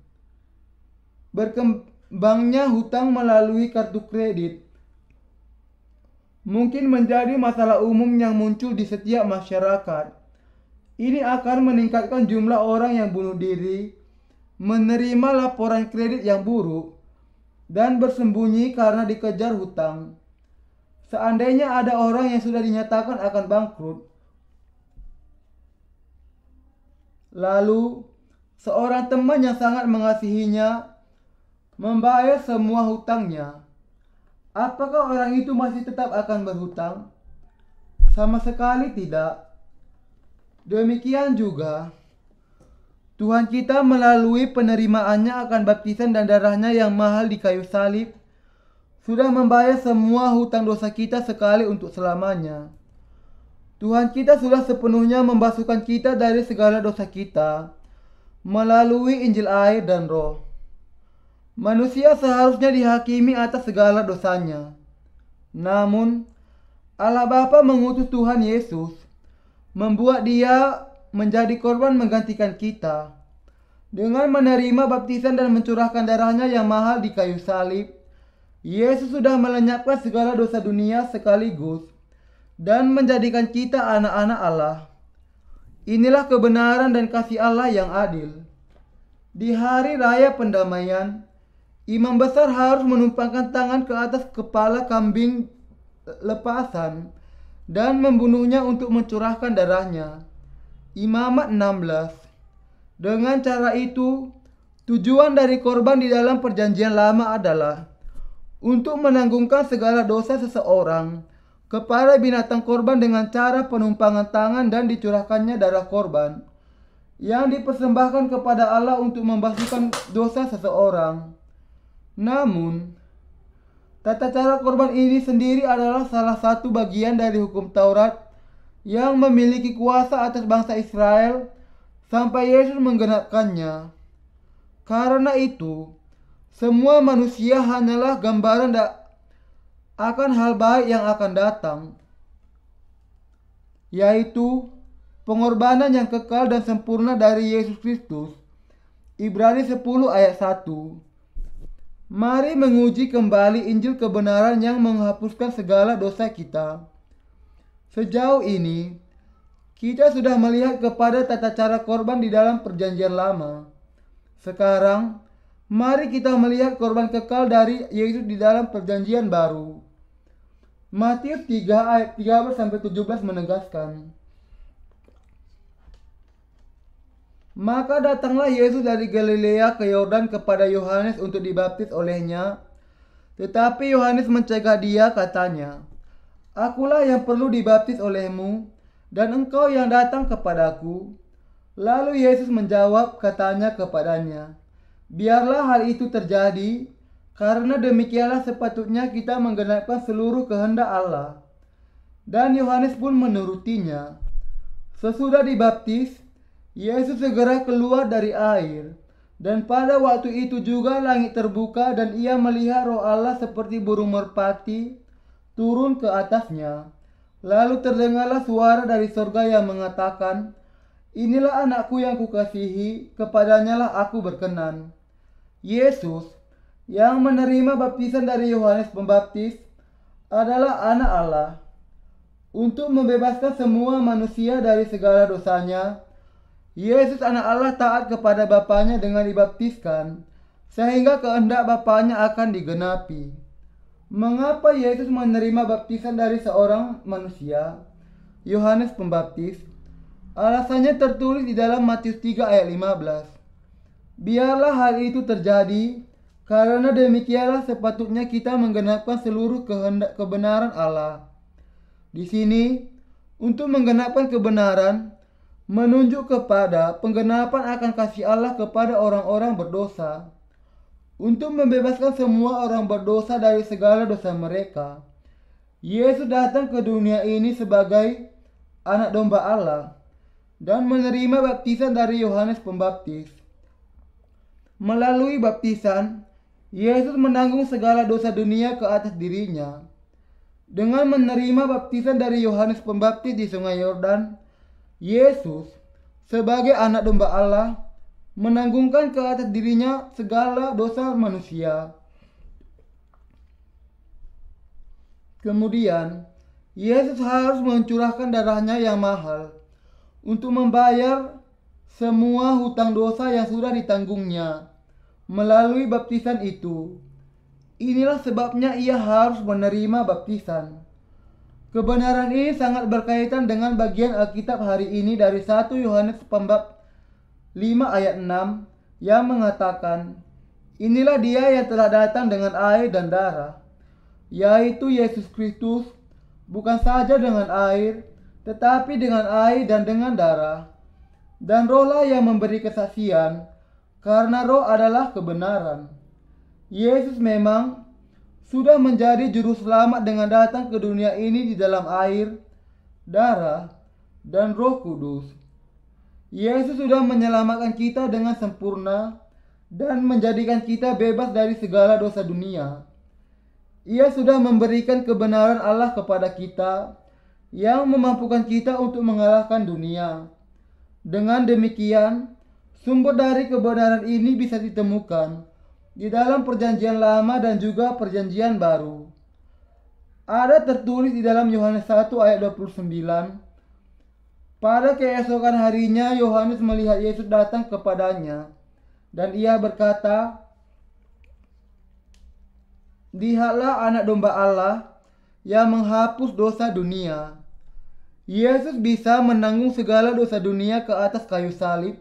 [SPEAKER 1] Berkembangnya hutang melalui kartu kredit mungkin menjadi masalah umum yang muncul di setiap masyarakat. Ini akan meningkatkan jumlah orang yang bunuh diri, menerima laporan kredit yang buruk, dan bersembunyi karena dikejar hutang. Seandainya ada orang yang sudah dinyatakan akan bangkrut, lalu seorang teman yang sangat mengasihinya membayar semua hutangnya, apakah orang itu masih tetap akan berhutang? Sama sekali tidak. Demikian juga Tuhan kita melalui penerimaannya akan baptisan dan darahnya yang mahal di kayu salib sudah membayar semua hutang dosa kita sekali untuk selamanya. Tuhan kita sudah sepenuhnya membasuhkan kita dari segala dosa kita melalui Injil air dan Roh. Manusia seharusnya dihakimi atas segala dosanya. Namun, Allah Bapa mengutus Tuhan Yesus, membuat Dia menjadi korban menggantikan kita. Dengan menerima baptisan dan mencurahkan darahnya yang mahal di kayu salib, Yesus sudah melenyapkan segala dosa dunia sekaligus dan menjadikan kita anak-anak Allah. Inilah kebenaran dan kasih Allah yang adil. Di hari raya pendamaian, imam besar harus menumpangkan tangan ke atas kepala kambing lepasan dan membunuhnya untuk mencurahkan darahnya. Imamat 16. Dengan cara itu, tujuan dari korban di dalam perjanjian lama adalah untuk menanggungkan segala dosa seseorang kepada binatang korban dengan cara penumpangan tangan dan dicurahkannya darah korban yang dipersembahkan kepada Allah untuk membasuhkan dosa seseorang. Namun, tata cara korban ini sendiri adalah salah satu bagian dari hukum Taurat yang memiliki kuasa atas bangsa Israel sampai Yesus menggenapkannya. Karena itu, semua manusia hanyalah gambaran akan hal baik yang akan datang, yaitu pengorbanan yang kekal dan sempurna dari Yesus Kristus. Ibrani 10 ayat 1. Mari menguji kembali Injil kebenaran yang menghapuskan segala dosa kita. Sejauh ini, kita sudah melihat kepada tata cara korban di dalam perjanjian lama. Sekarang, mari kita melihat korban kekal dari Yesus di dalam perjanjian baru. Matius 3 ayat 13-17 menegaskan, maka datanglah Yesus dari Galilea ke Yordan kepada Yohanes untuk dibaptis olehnya. Tetapi Yohanes mencegah dia, katanya, akulah yang perlu dibaptis olehmu, dan engkau yang datang kepadaku. Lalu Yesus menjawab, katanya kepadanya, biarlah hal itu terjadi, karena demikianlah sepatutnya kita menggenapkan seluruh kehendak Allah. Dan Yohanes pun menurutinya. Sesudah dibaptis, Yesus segera keluar dari air, dan pada waktu itu juga langit terbuka dan ia melihat Roh Allah seperti burung merpati turun ke atasnya. Lalu terdengarlah suara dari surga yang mengatakan, inilah anakku yang kukasihi, kepadanyalah aku berkenan. Yesus yang menerima baptisan dari Yohanes Pembaptis adalah anak Allah. Untuk membebaskan semua manusia dari segala dosanya, Yesus anak Allah taat kepada Bapanya dengan dibaptiskan, sehingga kehendak Bapanya akan digenapi. Mengapa Yesus menerima baptisan dari seorang manusia, Yohanes Pembaptis? Alasannya tertulis di dalam Matius 3 ayat 15. Biarlah hal itu terjadi, karena demikianlah sepatutnya kita menggenapkan seluruh kehendak kebenaran Allah. Di sini, untuk menggenapkan kebenaran, menunjuk kepada penggenapan akan kasih Allah kepada orang-orang berdosa. untuk membebaskan semua orang berdosa dari segala dosa mereka. Yesus datang ke dunia ini sebagai anak domba Allah dan menerima baptisan dari Yohanes Pembaptis. Melalui baptisan, Yesus menanggung segala dosa dunia ke atas dirinya. Dengan menerima baptisan dari Yohanes Pembaptis di Sungai Yordan, Yesus sebagai anak domba Allah menanggungkan ke atas dirinya segala dosa manusia. Kemudian, Yesus harus mencurahkan darahnya yang mahal untuk membayar semua hutang dosa yang sudah ditanggungnya melalui baptisan itu. Inilah sebabnya ia harus menerima baptisan. Kebenaran ini sangat berkaitan dengan bagian Alkitab hari ini dari 1 Yohanes Pembab 5 ayat 6 yang mengatakan, inilah dia yang telah datang dengan air dan darah, yaitu Yesus Kristus, bukan saja dengan air, tetapi dengan air dan dengan darah. Dan rohlah yang memberi kesaksian, karena roh adalah kebenaran. Yesus memang sudah menjadi juru selamat dengan datang ke dunia ini di dalam air, darah, dan Roh Kudus. Yesus sudah menyelamatkan kita dengan sempurna dan menjadikan kita bebas dari segala dosa dunia. Ia sudah memberikan kebenaran Allah kepada kita yang memampukan kita untuk mengalahkan dunia. Dengan demikian, sumber dari kebenaran ini bisa ditemukan di dalam perjanjian lama dan juga perjanjian baru. Ada tertulis di dalam Yohanes 1 ayat 29. Pada keesokan harinya Yohanes melihat Yesus datang kepadanya, dan ia berkata, lihatlah anak domba Allah yang menghapus dosa dunia. Yesus bisa menanggung segala dosa dunia ke atas kayu salib,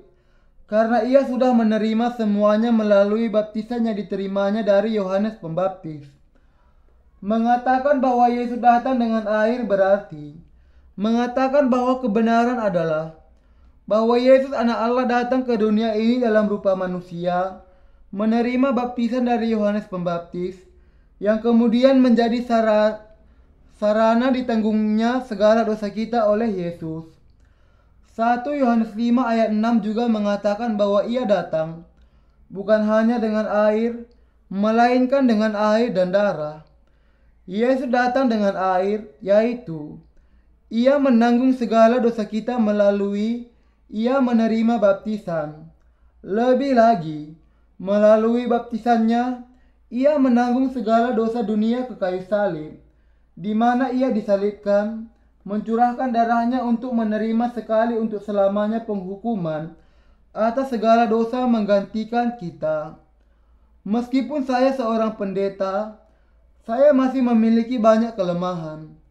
[SPEAKER 1] karena ia sudah menerima semuanya melalui baptisan yang diterimanya dari Yohanes Pembaptis. Mengatakan bahwa Yesus datang dengan air berarti mengatakan bahwa kebenaran adalah bahwa Yesus anak Allah datang ke dunia ini dalam rupa manusia, menerima baptisan dari Yohanes Pembaptis, yang kemudian menjadi sarana ditanggungnya segala dosa kita oleh Yesus. 1 Yohanes 5 ayat 6 juga mengatakan bahwa ia datang bukan hanya dengan air, melainkan dengan air dan darah. Yesus datang dengan air, yaitu ia menanggung segala dosa kita melalui ia menerima baptisan. Lebih lagi, melalui baptisannya, ia menanggung segala dosa dunia ke kayu salib, di mana ia disalibkan, mencurahkan darahnya untuk menerima sekali untuk selamanya penghukuman atas segala dosa menggantikan kita. Meskipun saya seorang pendeta, saya masih memiliki banyak kelemahan.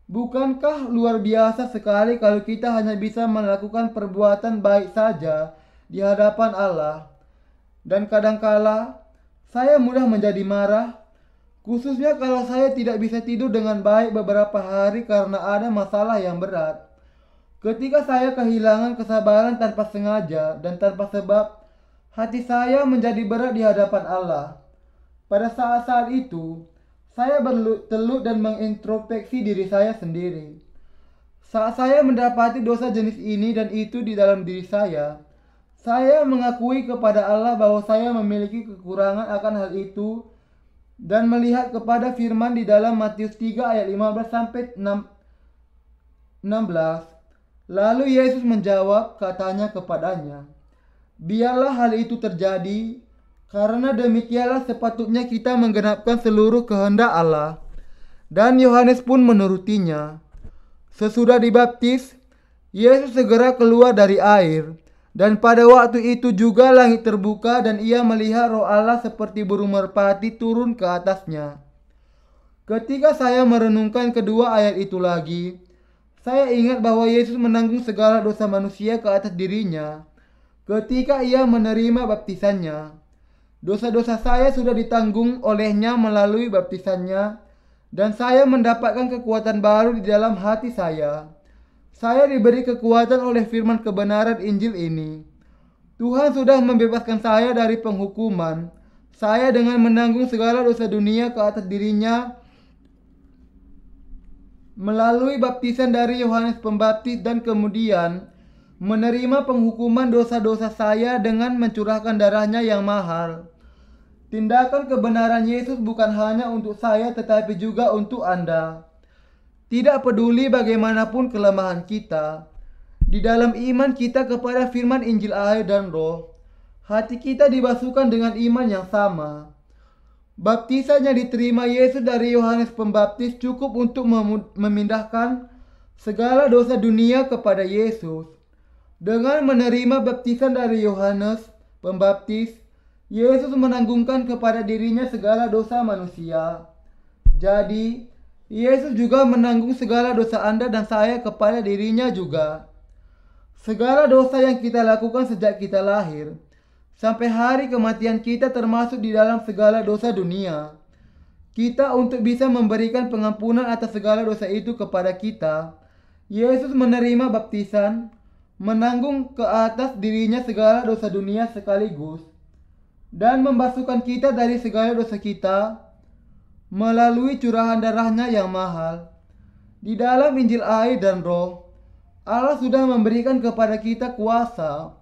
[SPEAKER 1] Bukankah luar biasa sekali kalau kita hanya bisa melakukan perbuatan baik saja di hadapan Allah? Dan kadangkala saya mudah menjadi marah, khususnya kalau saya tidak bisa tidur dengan baik beberapa hari karena ada masalah yang berat. Ketika saya kehilangan kesabaran tanpa sengaja dan tanpa sebab, hati saya menjadi berat di hadapan Allah. Pada saat-saat itu, saya bertelut dan mengintrospeksi diri saya sendiri. Saat saya mendapati dosa jenis ini dan itu di dalam diri saya mengakui kepada Allah bahwa saya memiliki kekurangan akan hal itu dan melihat kepada firman di dalam Matius 3 ayat 15 sampai 16. Lalu Yesus menjawab, katanya kepadanya, biarlah hal itu terjadi, karena demikianlah sepatutnya kita menggenapkan seluruh kehendak Allah. Dan Yohanes pun menurutinya. Sesudah dibaptis, Yesus segera keluar dari air. Dan pada waktu itu juga langit terbuka dan ia melihat Roh Allah seperti burung merpati turun ke atasnya. Ketika saya merenungkan kedua ayat itu lagi, saya ingat bahwa Yesus menanggung segala dosa manusia ke atas dirinya ketika ia menerima baptisannya. Dosa-dosa saya sudah ditanggung olehnya melalui baptisannya, dan saya mendapatkan kekuatan baru di dalam hati saya. Saya diberi kekuatan oleh firman kebenaran Injil ini. Tuhan sudah membebaskan saya dari penghukuman. saya dengan menanggung segala dosa dunia ke atas dirinya melalui baptisan dari Yohanes Pembaptis dan kemudian menerima penghukuman dosa-dosa saya dengan mencurahkan darahnya yang mahal. Tindakan kebenaran Yesus bukan hanya untuk saya tetapi juga untuk Anda. Tidak peduli bagaimanapun kelemahan kita, di dalam iman kita kepada firman Injil air dan roh, hati kita dibasuhkan dengan iman yang sama. Baptisan yang diterima Yesus dari Yohanes Pembaptis cukup untuk memindahkan segala dosa dunia kepada Yesus. Dengan menerima baptisan dari Yohanes Pembaptis, Yesus menanggungkan kepada dirinya segala dosa manusia. Jadi, Yesus juga menanggung segala dosa Anda dan saya kepada dirinya juga. Segala dosa yang kita lakukan sejak kita lahir sampai hari kematian kita termasuk di dalam segala dosa dunia. Kita untuk bisa memberikan pengampunan atas segala dosa itu kepada kita, Yesus menerima baptisan, menanggung ke atas dirinya segala dosa dunia sekaligus, dan membasuhkan kita dari segala dosa kita melalui curahan darahnya yang mahal. Di dalam Injil air dan roh, Allah sudah memberikan kepada kita kuasa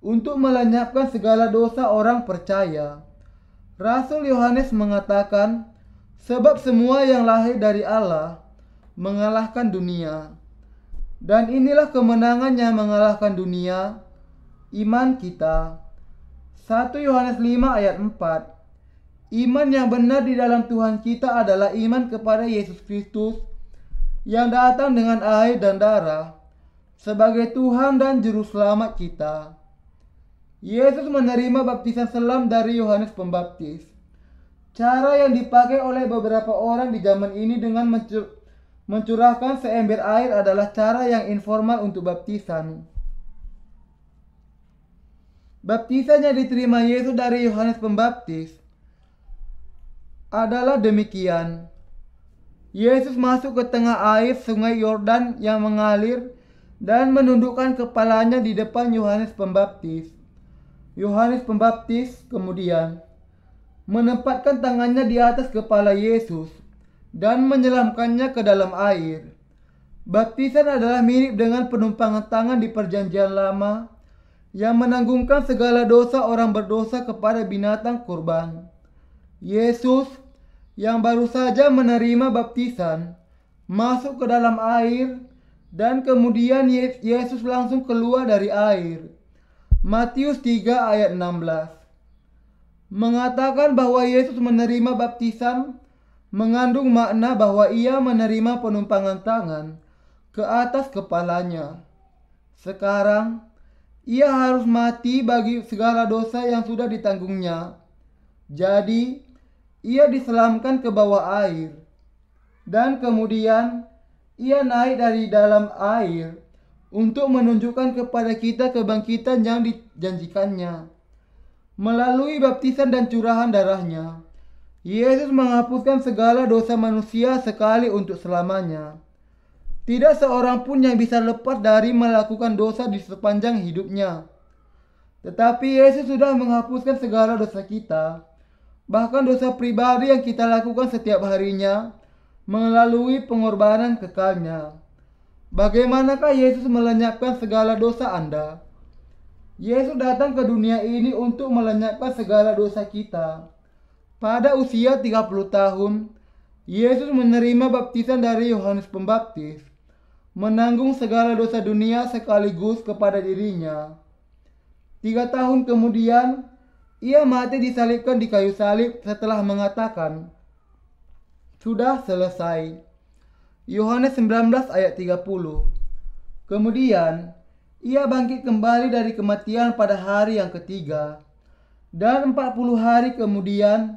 [SPEAKER 1] untuk melenyapkan segala dosa orang percaya. Rasul Yohanes mengatakan, sebab semua yang lahir dari Allah mengalahkan dunia. Dan inilah kemenangan yang mengalahkan dunia, iman kita. 1 Yohanes 5 ayat 4. Iman yang benar di dalam Tuhan kita adalah iman kepada Yesus Kristus yang datang dengan air dan darah sebagai Tuhan dan Juru Selamat kita. Yesus menerima baptisan selam dari Yohanes Pembaptis. Cara yang dipakai oleh beberapa orang di zaman ini dengan mencurahkan seember air adalah cara yang informal untuk baptisan. Baptisan yang diterima Yesus dari Yohanes Pembaptis adalah demikian. Yesus masuk ke tengah air sungai Yordan yang mengalir dan menundukkan kepalanya di depan Yohanes Pembaptis. Yohanes Pembaptis kemudian menempatkan tangannya di atas kepala Yesus dan menyelamkannya ke dalam air. Baptisan adalah mirip dengan penumpangan tangan di Perjanjian Lama yang menanggungkan segala dosa orang berdosa kepada binatang kurban. Yesus yang baru saja menerima baptisan masuk ke dalam air dan kemudian Yesus langsung keluar dari air. Matius 3 ayat 16 mengatakan bahwa Yesus menerima baptisan mengandung makna bahwa ia menerima penumpangan tangan ke atas kepalanya. Sekarang, ia harus mati bagi segala dosa yang sudah ditanggungnya. Jadi, ia diselamkan ke bawah air. Dan kemudian, ia naik dari dalam air untuk menunjukkan kepada kita kebangkitan yang dijanjikannya. Melalui baptisan dan curahan darahnya, Yesus menghapuskan segala dosa manusia sekali untuk selamanya. Tidak seorang pun yang bisa lepas dari melakukan dosa di sepanjang hidupnya. Tetapi Yesus sudah menghapuskan segala dosa kita, bahkan dosa pribadi yang kita lakukan setiap harinya, melalui pengorbanan kekalnya. Bagaimanakah Yesus melenyapkan segala dosa Anda? Yesus datang ke dunia ini untuk melenyapkan segala dosa kita. Pada usia 30 tahun, Yesus menerima baptisan dari Yohanes Pembaptis, menanggung segala dosa dunia sekaligus kepada dirinya. 3 tahun kemudian, ia mati disalibkan di kayu salib setelah mengatakan, "Sudah selesai." Yohanes 19 ayat 30. Kemudian, ia bangkit kembali dari kematian pada hari yang ketiga. Dan 40 hari kemudian,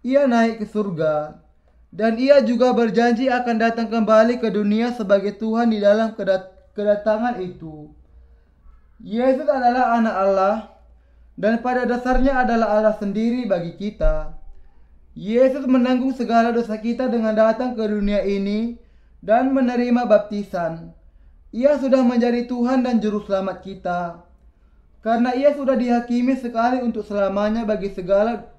[SPEAKER 1] ia naik ke surga. Dan ia juga berjanji akan datang kembali ke dunia sebagai Tuhan di dalam kedatangan itu. Yesus adalah anak Allah dan pada dasarnya adalah Allah sendiri bagi kita. Yesus menanggung segala dosa kita dengan datang ke dunia ini dan menerima baptisan. Ia sudah menjadi Tuhan dan Juru Selamat kita. Karena ia sudah dihakimi sekali untuk selamanya bagi segala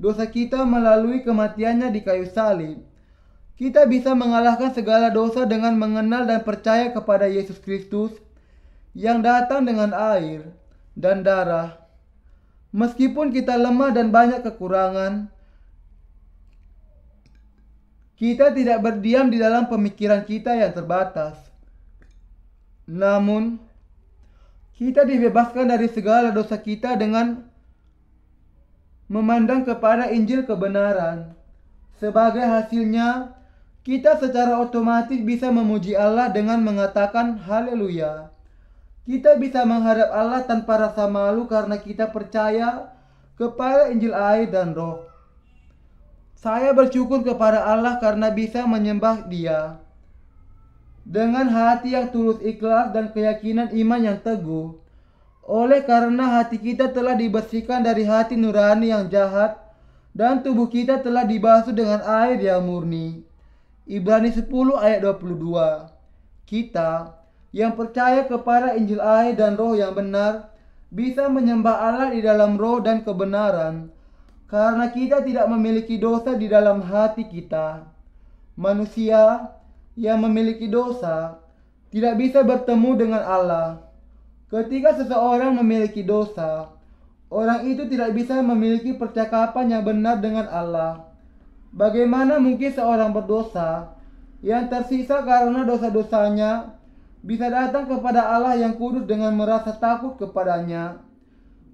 [SPEAKER 1] dosa kita melalui kematiannya di kayu salib. Kita bisa mengalahkan segala dosa dengan mengenal dan percaya kepada Yesus Kristus yang datang dengan air dan darah. Meskipun kita lemah dan banyak kekurangan, kita tidak berdiam di dalam pemikiran kita yang terbatas. Namun, kita dibebaskan dari segala dosa kita dengan memandang kepada Injil kebenaran. Sebagai hasilnya, kita secara otomatis bisa memuji Allah dengan mengatakan haleluya. Kita bisa menghadap Allah tanpa rasa malu karena kita percaya kepada Injil air dan Roh. Saya bersyukur kepada Allah karena bisa menyembah Dia dengan hati yang tulus ikhlas dan keyakinan iman yang teguh. Oleh karena hati kita telah dibersihkan dari hati nurani yang jahat dan tubuh kita telah dibasuh dengan air yang murni. Ibrani 10 ayat 22. Kita yang percaya kepada Injil air dan Roh yang benar bisa menyembah Allah di dalam roh dan kebenaran karena kita tidak memiliki dosa di dalam hati kita. Manusia yang memiliki dosa tidak bisa bertemu dengan Allah. Ketika seseorang memiliki dosa, orang itu tidak bisa memiliki percakapan yang benar dengan Allah. Bagaimana mungkin seorang berdosa yang tersisa karena dosa-dosanya bisa datang kepada Allah yang kudus dengan merasa takut kepadanya?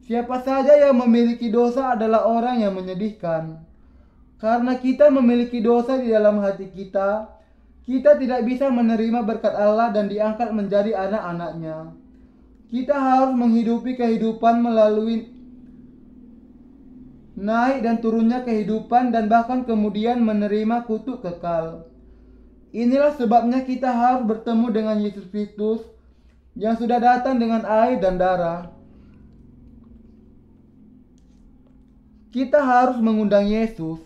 [SPEAKER 1] Siapa saja yang memiliki dosa adalah orang yang menyedihkan. Karena kita memiliki dosa di dalam hati kita, kita tidak bisa menerima berkat Allah dan diangkat menjadi anak-anaknya. Kita harus menghidupi kehidupan melalui naik dan turunnya kehidupan dan bahkan kemudian menerima kutuk kekal. Inilah sebabnya kita harus bertemu dengan Yesus Kristus yang sudah datang dengan air dan darah. Kita harus mengundang Yesus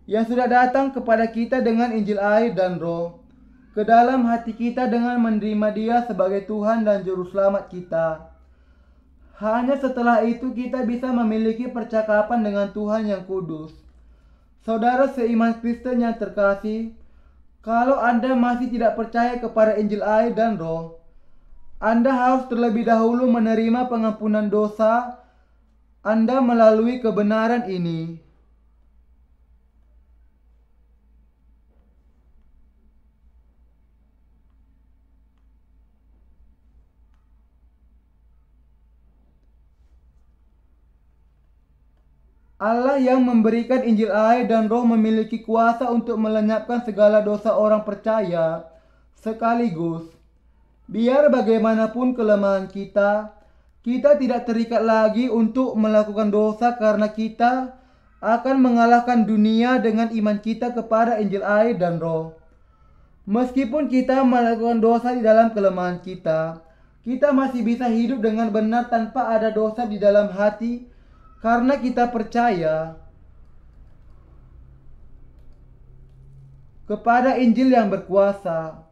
[SPEAKER 1] yang sudah datang kepada kita dengan Injil air dan Roh ke dalam hati kita dengan menerima Dia sebagai Tuhan dan Juru Selamat kita. Hanya setelah itu kita bisa memiliki percakapan dengan Tuhan yang kudus. Saudara seiman Kristen yang terkasih, kalau Anda masih tidak percaya kepada Injil air dan Roh, Anda harus terlebih dahulu menerima pengampunan dosa Anda melalui kebenaran ini. Allah yang memberikan Injil air dan Roh memiliki kuasa untuk melenyapkan segala dosa orang percaya sekaligus. Biar bagaimanapun kelemahan kita, kita tidak terikat lagi untuk melakukan dosa karena kita akan mengalahkan dunia dengan iman kita kepada Injil air dan Roh. Meskipun kita melakukan dosa di dalam kelemahan kita, kita masih bisa hidup dengan benar tanpa ada dosa di dalam hati karena kita percaya kepada Injil yang berkuasa.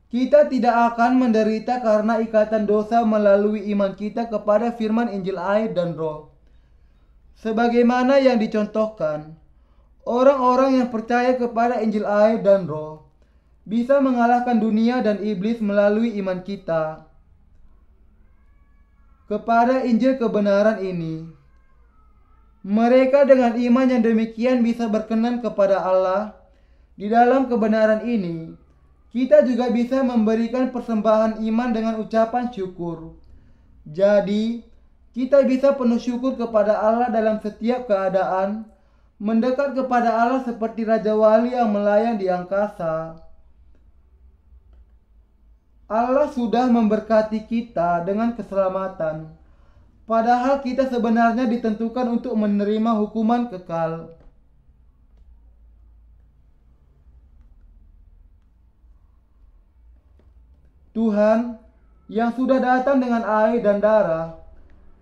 [SPEAKER 1] Kita tidak akan menderita karena ikatan dosa melalui iman kita kepada firman Injil air dan Roh. Sebagaimana yang dicontohkan, orang-orang yang percaya kepada Injil air dan Roh bisa mengalahkan dunia dan iblis melalui iman kita kepada Injil kebenaran ini. Mereka dengan iman yang demikian bisa berkenan kepada Allah. Di dalam kebenaran ini, kita juga bisa memberikan persembahan iman dengan ucapan syukur. Jadi, kita bisa penuh syukur kepada Allah dalam setiap keadaan, mendekat kepada Allah seperti Raja Wali yang melayang di angkasa. Allah sudah memberkati kita dengan keselamatan. Padahal kita sebenarnya ditentukan untuk menerima hukuman kekal. Tuhan yang sudah datang dengan air dan darah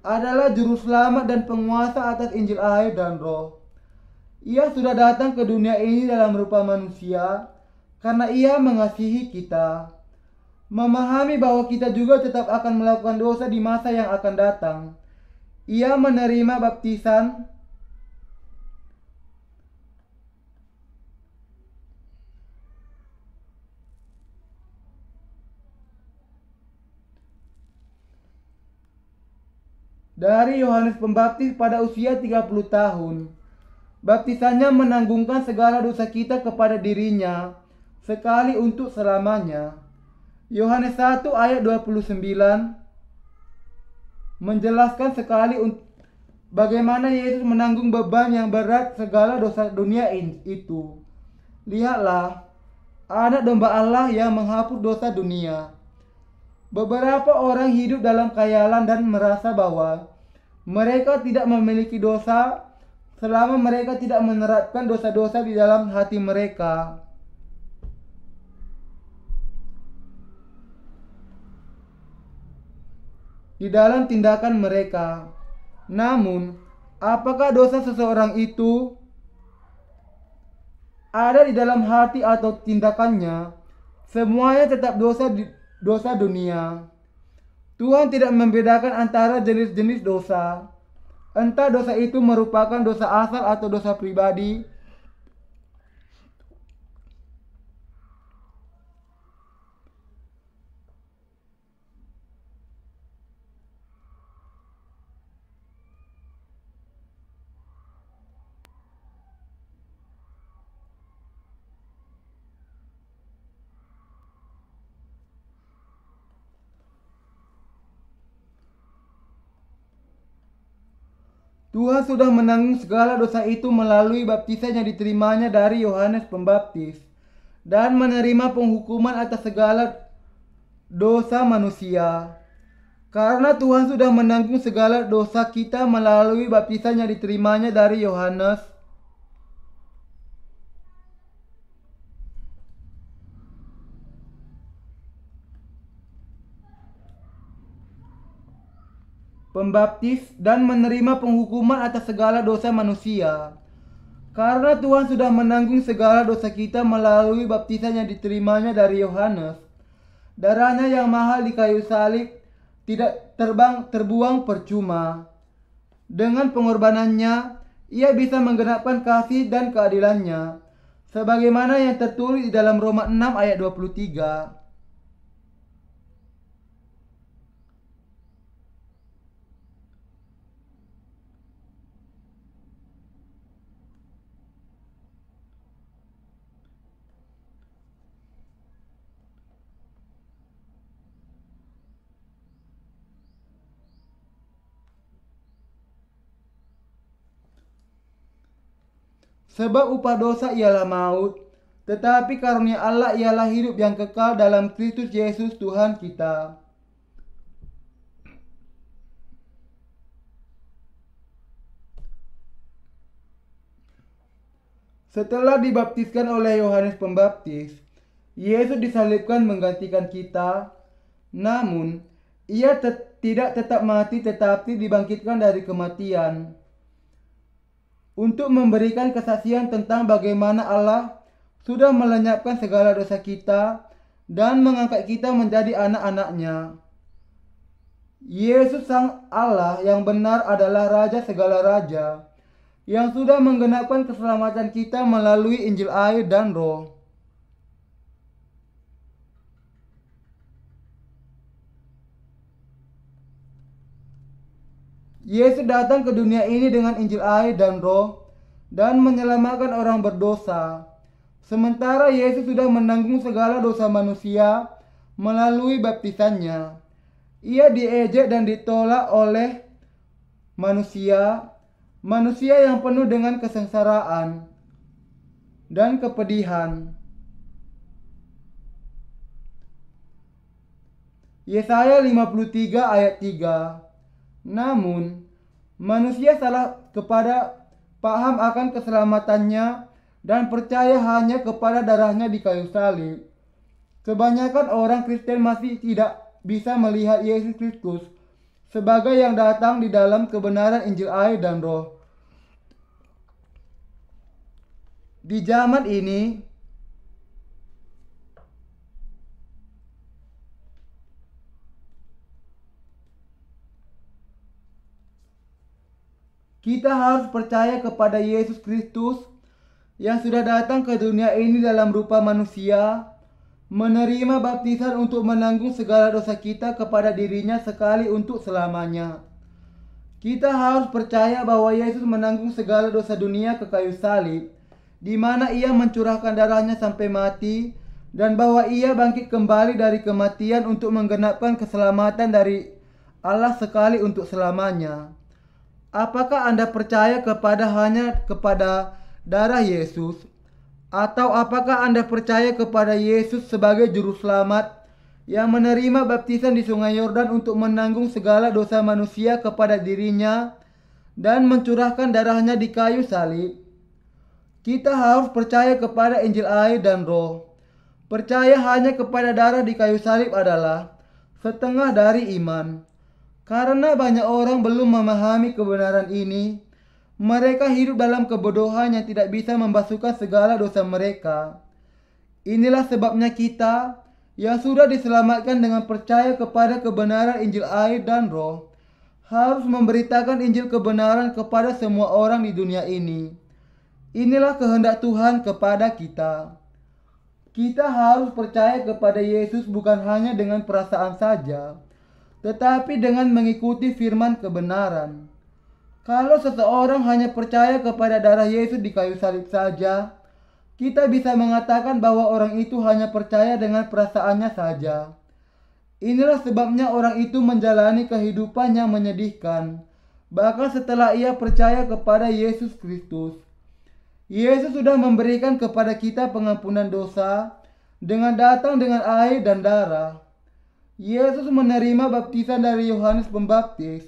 [SPEAKER 1] adalah juru selamat dan penguasa atas Injil air dan Roh. Ia sudah datang ke dunia ini dalam rupa manusia karena Ia mengasihi kita. Memahami bahwa kita juga tetap akan melakukan dosa di masa yang akan datang, Ia menerima baptisan dari Yohanes Pembaptis pada usia 30 tahun. Baptisannya menanggungkan segala dosa kita kepada dirinya sekali untuk selamanya. Yohanes 1 ayat 29 menjelaskan sekali bagaimana Yesus menanggung beban yang berat segala dosa dunia itu. Lihatlah, anak domba Allah yang menghapus dosa dunia. Beberapa orang hidup dalam khayalan dan merasa bahwa mereka tidak memiliki dosa selama mereka tidak menerapkan dosa-dosa di dalam hati mereka. Di dalam tindakan mereka. Namun, apakah dosa seseorang itu ada di dalam hati atau tindakannya? Semuanya tetap dosa dunia. Tuhan tidak membedakan antara jenis-jenis dosa. Entah dosa itu merupakan dosa asal atau dosa pribadi. Tuhan sudah menanggung segala dosa itu melalui baptisan yang diterimanya dari Yohanes Pembaptis dan menerima penghukuman atas segala dosa manusia. Karena Tuhan sudah menanggung segala dosa kita melalui baptisan yang diterimanya dari Yohanes, Pembaptis dan menerima penghukuman atas segala dosa manusia. Karena Tuhan sudah menanggung segala dosa kita melalui baptisan yang diterimanya dari Yohanes, darahnya yang mahal di kayu salib tidak terbuang percuma. Dengan pengorbanannya, ia bisa menggenapkan kasih dan keadilannya, sebagaimana yang tertulis di dalam Roma 6 ayat 23. Sebab upah dosa ialah maut, tetapi karunia Allah ialah hidup yang kekal dalam Kristus Yesus Tuhan kita. Setelah dibaptiskan oleh Yohanes Pembaptis, Yesus disalibkan menggantikan kita. Namun, ia tidak tetap mati tetapi dibangkitkan dari kematian untuk memberikan kesaksian tentang bagaimana Allah sudah melenyapkan segala dosa kita dan mengangkat kita menjadi anak-anak-Nya. Yesus Sang Allah yang benar adalah Raja segala raja, yang sudah menggenapkan keselamatan kita melalui Injil air dan Roh. Yesus datang ke dunia ini dengan Injil air dan Roh dan menyelamatkan orang berdosa. Sementara Yesus sudah menanggung segala dosa manusia melalui baptisannya. Ia diejek dan ditolak oleh manusia yang penuh dengan kesengsaraan dan kepedihan. Yesaya 53 ayat 3. Namun, manusia salah kepada paham akan keselamatannya dan percaya hanya kepada darahnya di kayu salib. Kebanyakan orang Kristen masih tidak bisa melihat Yesus Kristus sebagai yang datang di dalam kebenaran Injil air dan Roh. Di zaman ini, kita harus percaya kepada Yesus Kristus yang sudah datang ke dunia ini dalam rupa manusia, menerima baptisan untuk menanggung segala dosa kita kepada dirinya sekali untuk selamanya. Kita harus percaya bahwa Yesus menanggung segala dosa dunia ke kayu salib, di mana Ia mencurahkan darahnya sampai mati, dan bahwa Ia bangkit kembali dari kematian untuk menggenapkan keselamatan dari Allah sekali untuk selamanya. Apakah Anda percaya hanya kepada darah Yesus? Atau apakah Anda percaya kepada Yesus sebagai juru selamat yang menerima baptisan di Sungai Yordan untuk menanggung segala dosa manusia kepada dirinya dan mencurahkan darahnya di kayu salib? Kita harus percaya kepada Injil air dan Roh. Percaya hanya kepada darah di kayu salib adalah setengah dari iman. Karena banyak orang belum memahami kebenaran ini, mereka hidup dalam kebodohan yang tidak bisa membasuhkan segala dosa mereka. Inilah sebabnya kita yang sudah diselamatkan dengan percaya kepada kebenaran Injil air dan Roh harus memberitakan Injil kebenaran kepada semua orang di dunia ini. Inilah kehendak Tuhan kepada kita. Kita harus percaya kepada Yesus bukan hanya dengan perasaan saja, tetapi dengan mengikuti firman kebenaran. Kalau seseorang hanya percaya kepada darah Yesus di kayu salib saja, kita bisa mengatakan bahwa orang itu hanya percaya dengan perasaannya saja. Inilah sebabnya orang itu menjalani kehidupan yang menyedihkan, bahkan setelah ia percaya kepada Yesus Kristus. Yesus sudah memberikan kepada kita pengampunan dosa dengan datang dengan air dan darah. Yesus menerima baptisan dari Yohanes Pembaptis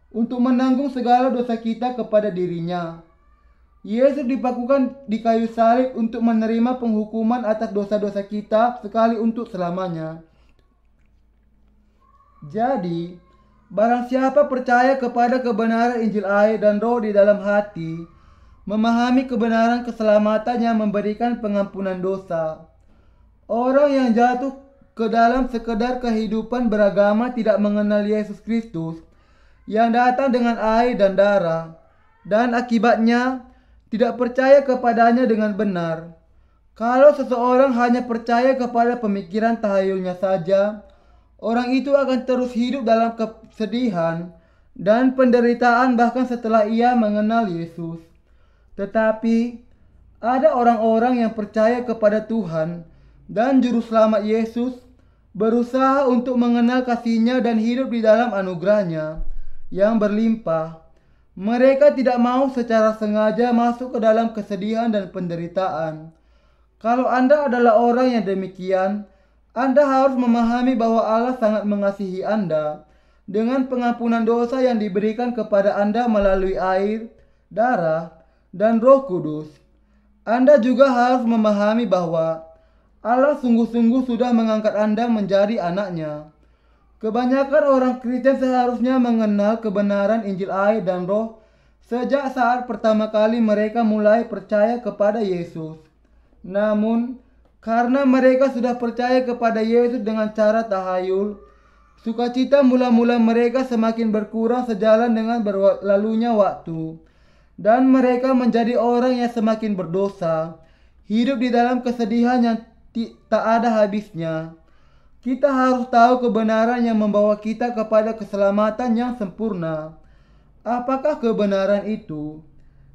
[SPEAKER 1] untuk menanggung segala dosa kita kepada dirinya. Yesus dipakukan di kayu salib untuk menerima penghukuman atas dosa-dosa kita sekali untuk selamanya. Jadi, barang siapa percaya kepada kebenaran Injil air dan Roh di dalam hati, memahami kebenaran keselamatan yang memberikan pengampunan dosa. Orang yang jatuh ke dalam sekedar kehidupan beragama tidak mengenal Yesus Kristus yang datang dengan air dan darah, dan akibatnya tidak percaya kepadanya dengan benar. Kalau seseorang hanya percaya kepada pemikiran tahayulnya saja, orang itu akan terus hidup dalam kesedihan dan penderitaan bahkan setelah ia mengenal Yesus. Tetapi ada orang-orang yang percaya kepada Tuhan dan Juru Selamat Yesus, berusaha untuk mengenal kasih-Nya dan hidup di dalam anugerah-Nya yang berlimpah. Mereka tidak mau secara sengaja masuk ke dalam kesedihan dan penderitaan. Kalau Anda adalah orang yang demikian, Anda harus memahami bahwa Allah sangat mengasihi Anda dengan pengampunan dosa yang diberikan kepada Anda melalui air, darah, dan Roh Kudus. Anda juga harus memahami bahwa Allah sungguh-sungguh sudah mengangkat Anda menjadi anak-Nya. Kebanyakan orang Kristen seharusnya mengenal kebenaran Injil air dan Roh sejak saat pertama kali mereka mulai percaya kepada Yesus. Namun, karena mereka sudah percaya kepada Yesus dengan cara tahayul, sukacita mula-mula mereka semakin berkurang sejalan dengan berlalunya waktu, dan mereka menjadi orang yang semakin berdosa, hidup di dalam kesedihan yang tak ada habisnya. Kita harus tahu kebenaran yang membawa kita kepada keselamatan yang sempurna. Apakah kebenaran itu?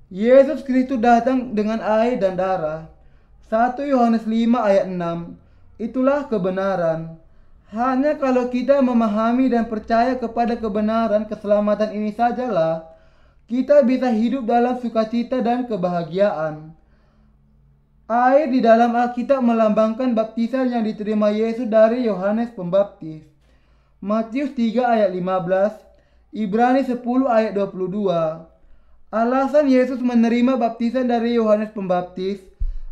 [SPEAKER 1] Yesus Kristus datang dengan air dan darah. 1 Yohanes 5 ayat 6. Itulah kebenaran. Hanya kalau kita memahami dan percaya kepada kebenaran keselamatan ini sajalah kita bisa hidup dalam sukacita dan kebahagiaan. Air di dalam Alkitab melambangkan baptisan yang diterima Yesus dari Yohanes Pembaptis. Matius 3 ayat 15, Ibrani 10 ayat 22. Alasan Yesus menerima baptisan dari Yohanes Pembaptis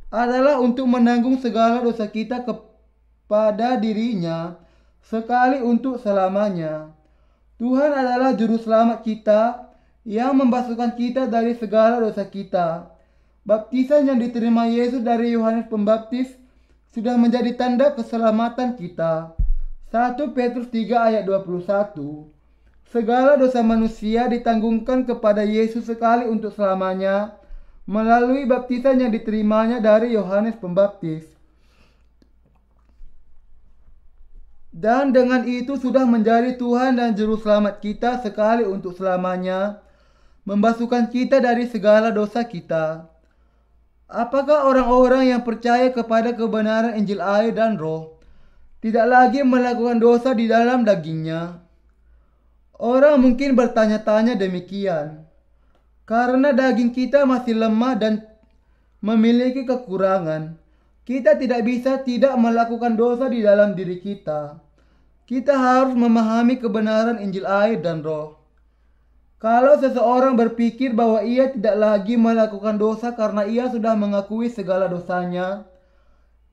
[SPEAKER 1] adalah untuk menanggung segala dosa kita kepada dirinya sekali untuk selamanya. Tuhan adalah juru selamat kita yang membasuhkan kita dari segala dosa kita. Baptisan yang diterima Yesus dari Yohanes Pembaptis sudah menjadi tanda keselamatan kita. 1 Petrus 3 ayat 21. Segala dosa manusia ditanggungkan kepada Yesus sekali untuk selamanya melalui baptisan yang diterimanya dari Yohanes Pembaptis. dan dengan itu sudah menjadi Tuhan dan Juru Selamat kita sekali untuk selamanya, membasuhkan kita dari segala dosa kita. Apakah orang-orang yang percaya kepada kebenaran Injil air dan Roh tidak lagi melakukan dosa di dalam dagingnya? Orang mungkin bertanya-tanya demikian, karena daging kita masih lemah dan memiliki kekurangan. Kita tidak bisa tidak melakukan dosa di dalam diri kita. Kita harus memahami kebenaran Injil air dan Roh. Kalau seseorang berpikir bahwa ia tidak lagi melakukan dosa karena ia sudah mengakui segala dosanya,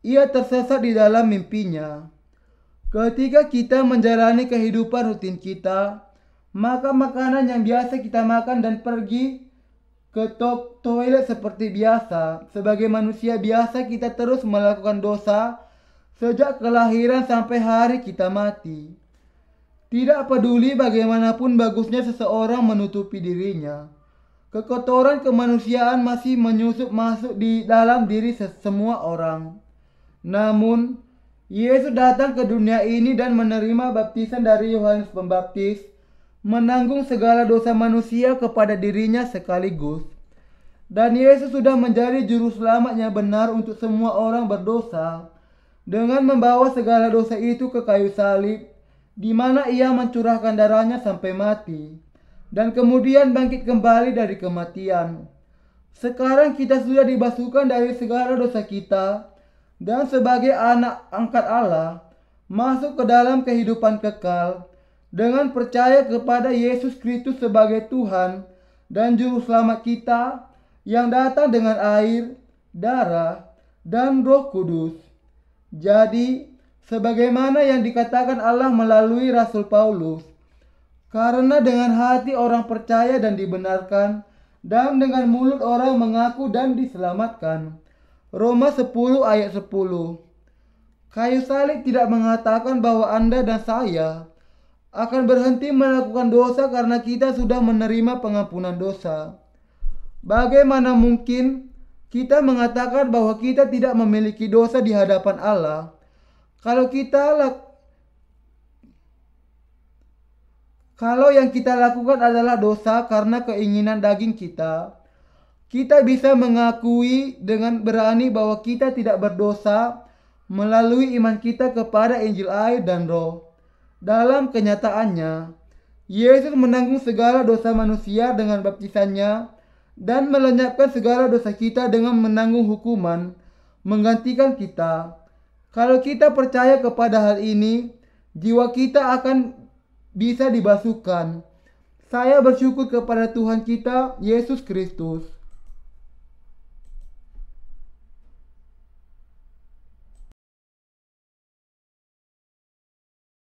[SPEAKER 1] ia tersesat di dalam mimpinya. Ketika kita menjalani kehidupan rutin kita, maka makanan yang biasa kita makan dan pergi ke toilet seperti biasa. Sebagai manusia biasa, kita terus melakukan dosa sejak kelahiran sampai hari kita mati. Tidak peduli bagaimanapun bagusnya seseorang menutupi dirinya, kekotoran kemanusiaan masih menyusup masuk di dalam diri semua orang. Namun, Yesus datang ke dunia ini dan menerima baptisan dari Yohanes Pembaptis, menanggung segala dosa manusia kepada dirinya sekaligus. Dan Yesus sudah menjadi juru selamat yang benar untuk semua orang berdosa, dengan membawa segala dosa itu ke kayu salib, di mana ia mencurahkan darahnya sampai mati, dan kemudian bangkit kembali dari kematian. Sekarang kita sudah dibasuhkan dari segala dosa kita, dan sebagai anak angkat Allah, masuk ke dalam kehidupan kekal, dengan percaya kepada Yesus Kristus sebagai Tuhan dan Juru Selamat kita, yang datang dengan air, darah, dan Roh Kudus. Jadi, sebagaimana yang dikatakan Allah melalui Rasul Paulus, karena dengan hati orang percaya dan dibenarkan, dan dengan mulut orang mengaku dan diselamatkan. Roma 10 ayat 10. Kayu salib tidak mengatakan bahwa Anda dan saya akan berhenti melakukan dosa karena kita sudah menerima pengampunan dosa. Bagaimana mungkin kita mengatakan bahwa kita tidak memiliki dosa di hadapan Allah kalau yang kita lakukan adalah dosa karena keinginan daging kita? Kita bisa mengakui dengan berani bahwa kita tidak berdosa melalui iman kita kepada Injil air dan Roh. Dalam kenyataannya, Yesus menanggung segala dosa manusia dengan baptisannya dan melenyapkan segala dosa kita dengan menanggung hukuman, menggantikan kita. Kalau kita percaya kepada hal ini, jiwa kita akan bisa dibasuhkan. Saya bersyukur kepada Tuhan kita, Yesus Kristus.